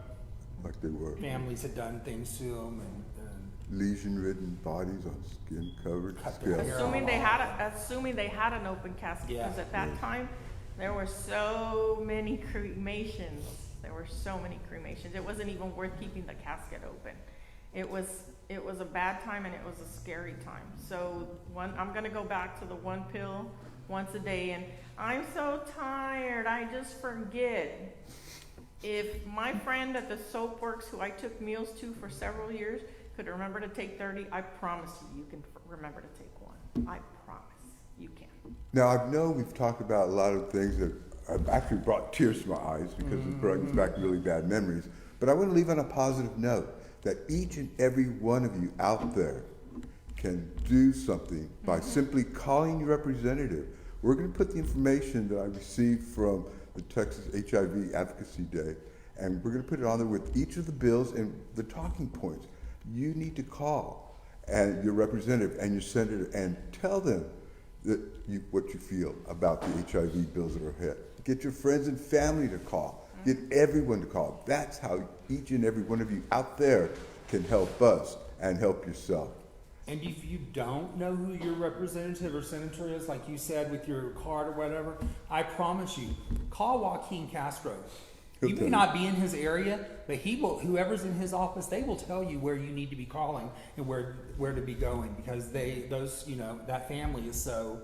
like they were. families had done things to them, and Lesion-ridden bodies on skin-covered Cut their skeletons. hair. Assuming they had an open casket, Yeah. because at that time there were so many cremations. It wasn't even worth keeping the casket open. It was a bad time and it was a scary time. So I'm gonna go back to the one pill once a day, and I'm so tired, I just forget. If my friend at the Soap Works, who I took meals to for several years, could remember to take 30, I promise you can remember to take one. I promise you can. Now, I know we've talked about a lot of things that have actually brought tears to my eyes because it brings back really bad memories. But I want to leave on a positive note that each and every one of you out there can do something by simply calling your representative. We're going to put the information that I received from the Texas HIV Advocacy Day, and we're going to put it on there with each of the bills and the talking points. You need to call and your representative and your senator and tell them what you feel about the HIV bills that are ahead. Get your friends and family to call. Get everyone to call. That's how each and every one of you out there can help us and help yourself. And if you don't know who your representative or senator is, like you said with your card or whatever, I promise you, call Joaquin Castro. You may not be in his area, but whoever's in his office, they will tell you where you need to be calling and where to be going, because that family is so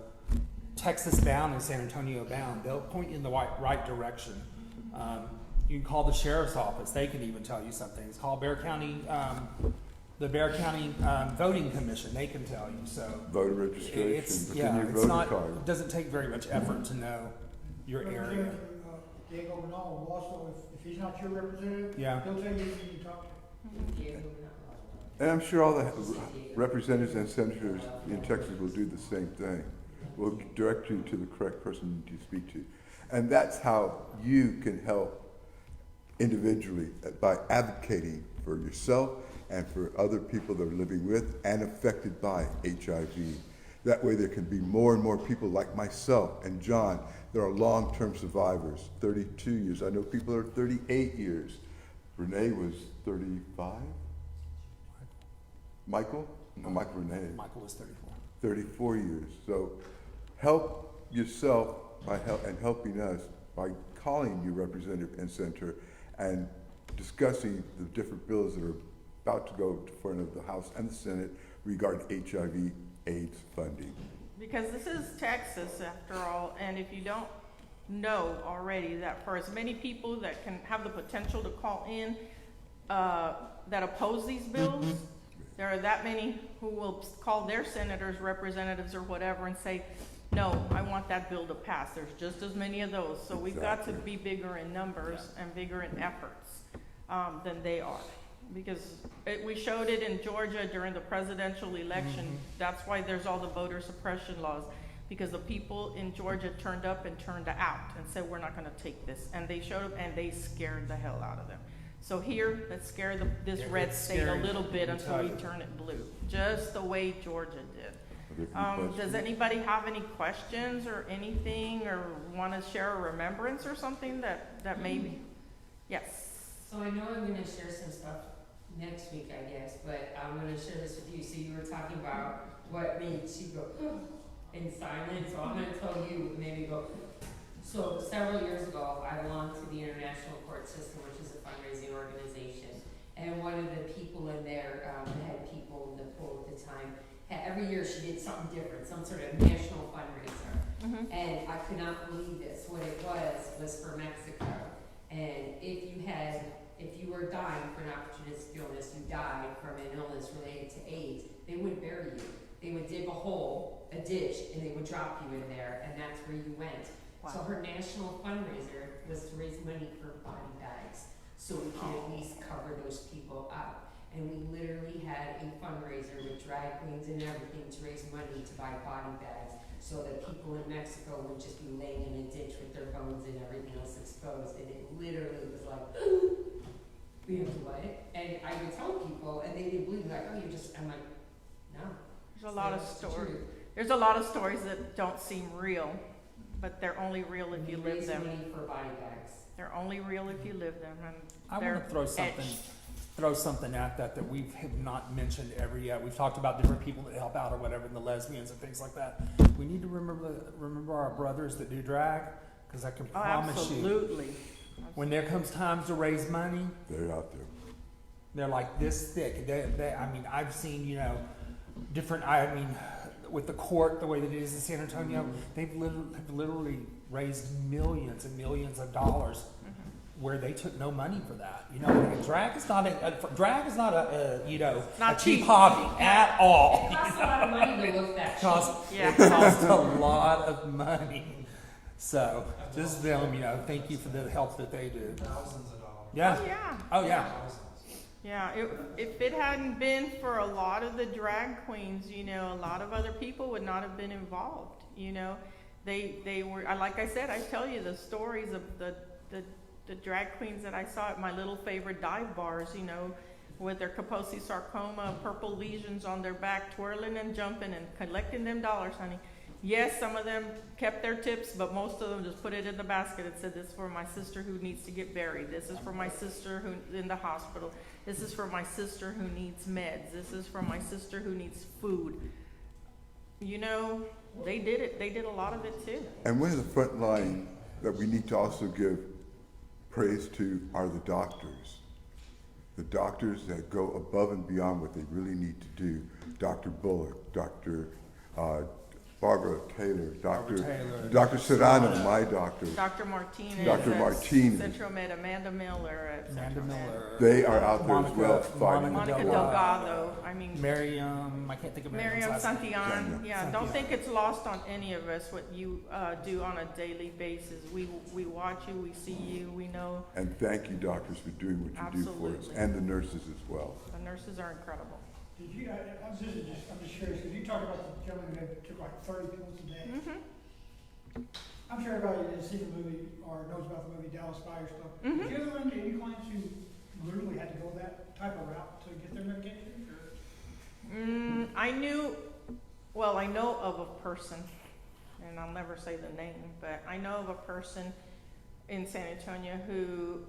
Texas bound and San Antonio bound. They'll point you in the right direction. You can call the sheriff's office. They can even tell you some things. Call the Bexar County Voting Commission. They can tell you. So Voter registration, card. It doesn't take very much effort to know your area. Diego Bernal also, if he's not your representative, Yeah. he'll tell you who you need to talk to. And I'm sure all the representatives and senators in Texas will do the same thing. We'll direct you to the correct person to speak to. And that's how you can help individually, by advocating for yourself and for other people that are living with and affected by HIV. That way there can be more and more people like myself and John that are long-term survivors, 32 years. I know people are 38 years. Renee was 35. Michael? No, Michael Renee. Michael was 34. 34 years. So help yourself by helping us by calling your representative and senator and discussing the different bills that are about to go to front of the House and the Senate regarding HIV/AIDS funding. Because this is Texas after all, and if you don't know already that for as many people that can have the potential to call in that oppose these bills, there are that many who will call their senators, representatives, or whatever and say, no, I want that bill to pass. There's just as many of those. So we've got to be bigger in numbers and bigger in efforts than they are. Because we showed it in Georgia during the presidential election. That's why there's all the voter suppression laws. Because the people in Georgia turned up and turned out and said, we're not gonna take this. And they showed up and they scared the hell out of them. So here, let's scare this red state a little bit until we turn it blue, just the way Georgia did. Does anybody have any questions or anything, or want to share a remembrance or something that maybe? Yes. So I know I'm going to share some stuff next week, I guess, but I'm going to share this with you. So you were talking about what made you go in silence, so I'm going to tell you what made me go. So several years ago, I belonged to the International Court System, which is a fundraising organization. And one of the people in there, the head people in the pool at the time, every year she did something different, some sort of national fundraiser. And I could not believe this. What it was for Mexico. And if you were dying for an opportunistic illness, you died from an illness related to AIDS, they wouldn't bury you. They would dig a ditch, and they would drop you in there, and that's where you went. Wow. So her national fundraiser was to raise money for body bags, so we can at least cover those people up. And we literally had a fundraiser with drag queens and everything to raise money to buy body bags, so that people in Mexico would just be laying in a ditch with their bones and everything else exposed. And it literally was like, we have to what? And I would tell people, and they didn't believe me, like, oh, I'm like, no. There's a lot of stories. There's a lot of stories that don't seem real, but they're only real if you live them. Money for body bags. They're only real if you live them. And I want to throw something at that we have not mentioned ever yet. We've talked about different people that help out or whatever, and the lesbians and things like that. We need to remember our brothers that do drag, because I can promise you, when there comes time to raise money, they're out there. They're like this thick. I've seen, different. With the court, the way that it is in San Antonio, they've literally raised millions and millions of dollars, where they took no money for that. Drag is not a cheap hobby at all. It costs a lot of money to look that cheap. It costs a lot of money. So just them, thank you for the help that they do. Thousands of dollars. Yeah. Oh yeah. Oh yeah. Thousands. Yeah, if it hadn't been for a lot of the drag queens, a lot of other people would not have been involved. They were, like I said, I tell you the stories of the drag queens that I saw at my little favorite dive bars, with their Kaposi sarcoma, purple lesions on their back, twirling and jumping and collecting them dollars, honey. Yes, some of them kept their tips, but most of them just put it in the basket and said, this is for my sister who needs to get buried. This is for my sister who's in the hospital. This is for my sister who needs meds. This is for my sister who needs food. They did it. They did a lot of it too. And one of the front line that we need to also give praise to are the doctors. The doctors that go above and beyond what they really need to do. Dr. Bullock, Dr. Barbara Taylor, Dr. Serrano, my doctor. Dr. Martinez. Dr. Martinez. Central Med, Amanda Miller. They are out there as well fighting. Monica Delgado. Miriam, I can't think of Miriam Santillan. Yeah. Don't think it's lost on any of us what you do on a daily basis. We watch you, we see you, we know. And thank you, doctors, for doing what you do for us, and the nurses as well. The nurses are incredible. Did you, I'm just curious, because you talked about the gentleman that took like 30 pills a day. I'm sure everybody has seen the movie or knows about the movie Dallas Buyers Club. Did you ever run into any clients who literally had to go that type of route to get their medication? I know of a person, and I'll never say the name, but I know of a person in San Antonio who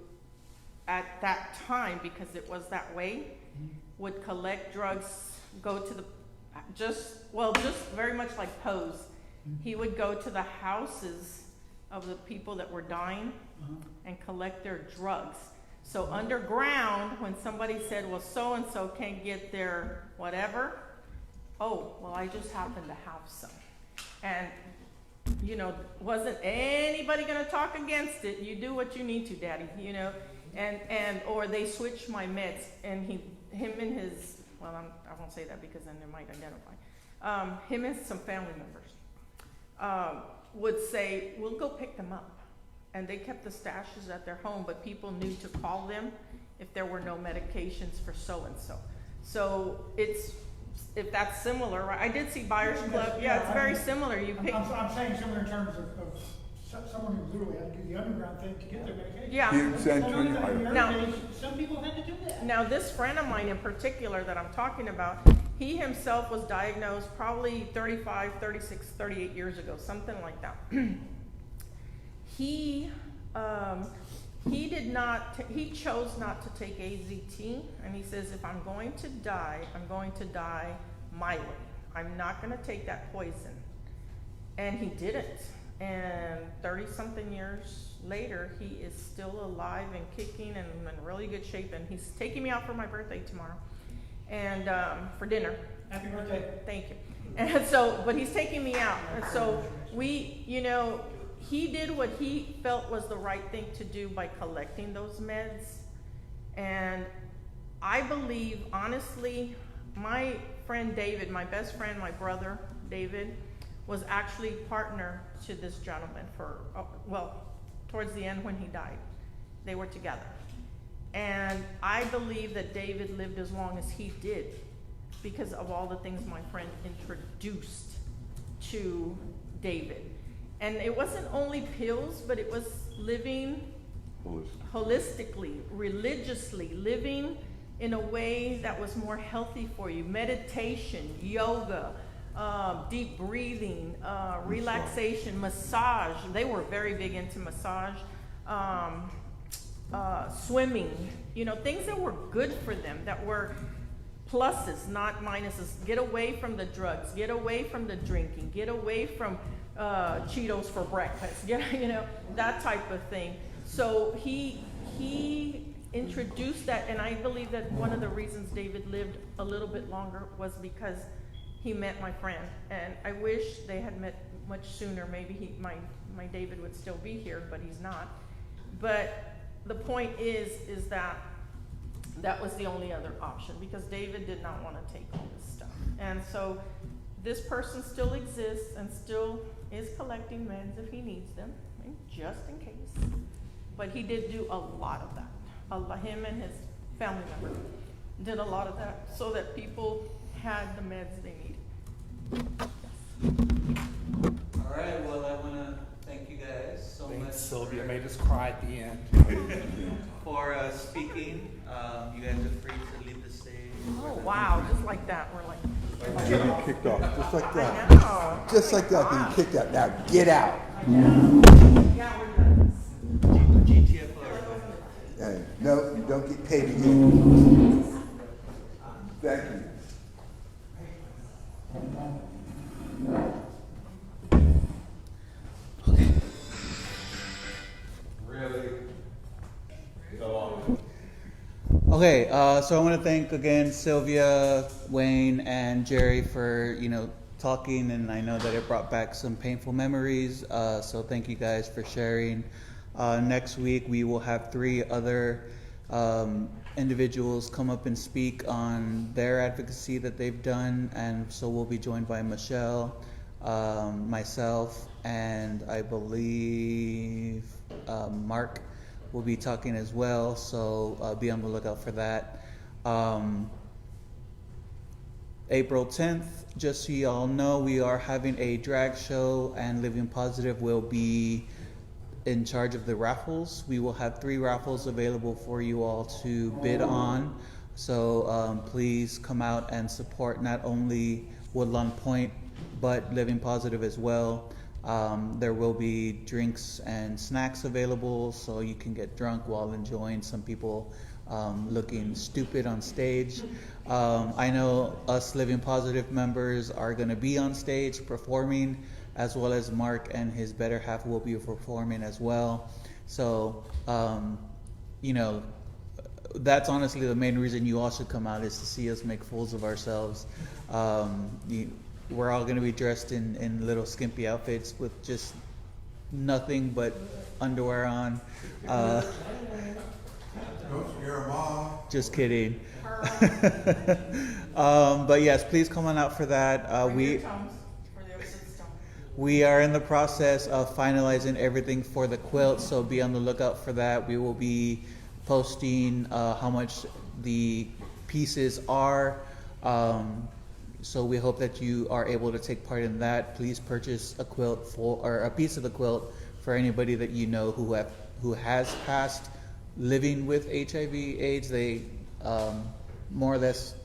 at that time, because it was that way, would collect drugs, go to the, just very much like Pose. He would go to the houses of the people that were dying and collect their drugs. So underground, when somebody said, well, so-and-so can't get their whatever, oh, well, I just happen to have some. And, you know, wasn't anybody gonna talk against it? You do what you need to, Daddy, you know? Or they switched my meds, and him and his, well, I won't say that because then they might identify. Him and some family members would say, we'll go pick them up. And they kept the stashes at their home, but people knew to call them if there were no medications for so-and-so. So if that's similar, right? I did see Buyers Club. Yeah, it's very similar. I'm saying similar in terms of someone who literally had to do the underground thing to get their medication. Yeah. Here in San Antonio, Now, some people had to do that. Now, this friend of mine in particular that I'm talking about, he himself was diagnosed probably 35, 36, 38 years ago, something like that. He chose not to take AZT, and he says, if I'm going to die my way. I'm not going to take that poison. And he didn't. And 30-something years later, he is still alive and kicking and in really good shape. And he's taking me out for my birthday tomorrow, and for dinner. Happy birthday. Thank you. And so, but he's taking me out. And so he did what he felt was the right thing to do by collecting those meds. And I believe, honestly, my friend David, my best friend, my brother David, was actually partner to this gentleman for, towards the end when he died. They were together. And I believe that David lived as long as he did because of all the things my friend introduced to David. And it wasn't only pills, but it was living holistically, religiously, living in a way that was more healthy for you. Meditation, yoga, deep breathing, relaxation, massage. They were very big into massage. Swimming, things that were good for them, that were pluses, not minuses. Get away from the drugs, get away from the drinking, get away from Cheetos for breakfast, that type of thing. So he introduced that, and I believe that one of the reasons David lived a little bit longer was because he met my friend. And I wish they had met much sooner. Maybe my David would still be here, but he's not. But the point is that was the only other option, because David did not want to take all this stuff. And so this person still exists and still is collecting meds if he needs them, just in case. But he did do a lot of that. Him and his family member did a lot of that so that people had the meds they needed. All right, well, I want to thank you guys so much. Sylvia made us cry at the end. For speaking. You guys are free to leave the stage. Oh, wow, just like that. We're like, getting kicked off, just like that. I know. Just like that, being kicked out. Now get out. Yeah, we're done. GTFO. Hey, no, you don't get paid again. Thank you. Really? Go on. Okay, so I want to thank again Sylvia, Wayne, and Jerry for talking, and I know that it brought back some painful memories. So thank you guys for sharing. Next week we will have 3 other individuals come up and speak on their advocacy that they've done, and so we'll be joined by Michelle, myself, and I believe Mark will be talking as well, so be on the lookout for that. April 10th, just so you all know, we are having a drag show, and Living Positive will be in charge of the raffles. We will have 3 raffles available for you all to bid on, so please come out and support not only Woodlawn Point, but Living Positive as well. There will be drinks and snacks available, so you can get drunk while enjoying some people looking stupid on stage. I know us Living Positive members are going to be on stage performing, as well as Mark and his better half will be performing as well. So, you know, that's honestly the main reason you all should come out, is to see us make fools of ourselves. We're all going to be dressed in little skimpy outfits with just nothing but underwear on. Don't scare mom. Just kidding. But yes, please come on out for that. We are in the process of finalizing everything for the quilt, so be on the lookout for that. We will be posting how much the pieces are. So we hope that you are able to take part in that. Please purchase a quilt or a piece of the quilt for anybody that you know who has passed living with HIV/AIDS. They more or less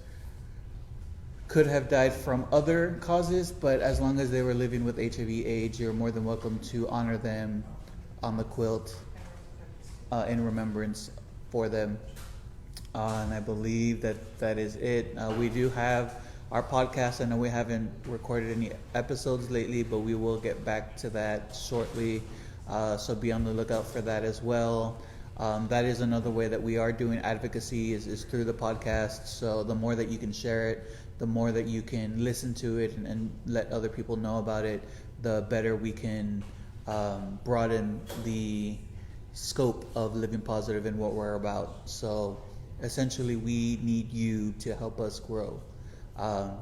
could have died from other causes, but as long as they were living with HIV/AIDS, you're more than welcome to honor them on the quilt in remembrance for them. And I believe that is it. We do have our podcast. I know we haven't recorded any episodes lately, but we will get back to that shortly. So be on the lookout for that as well. That is another way that we are doing advocacy is through the podcast. So the more that you can share it, the more that you can listen to it and let other people know about it, the better we can broaden the scope of Living Positive and what we're about. So essentially, we need you to help us grow.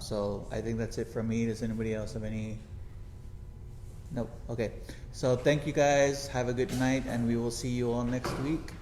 So I think that's it from me. Does anybody else have any? Nope. Okay. So thank you guys. Have a good night, and we will see you all next week.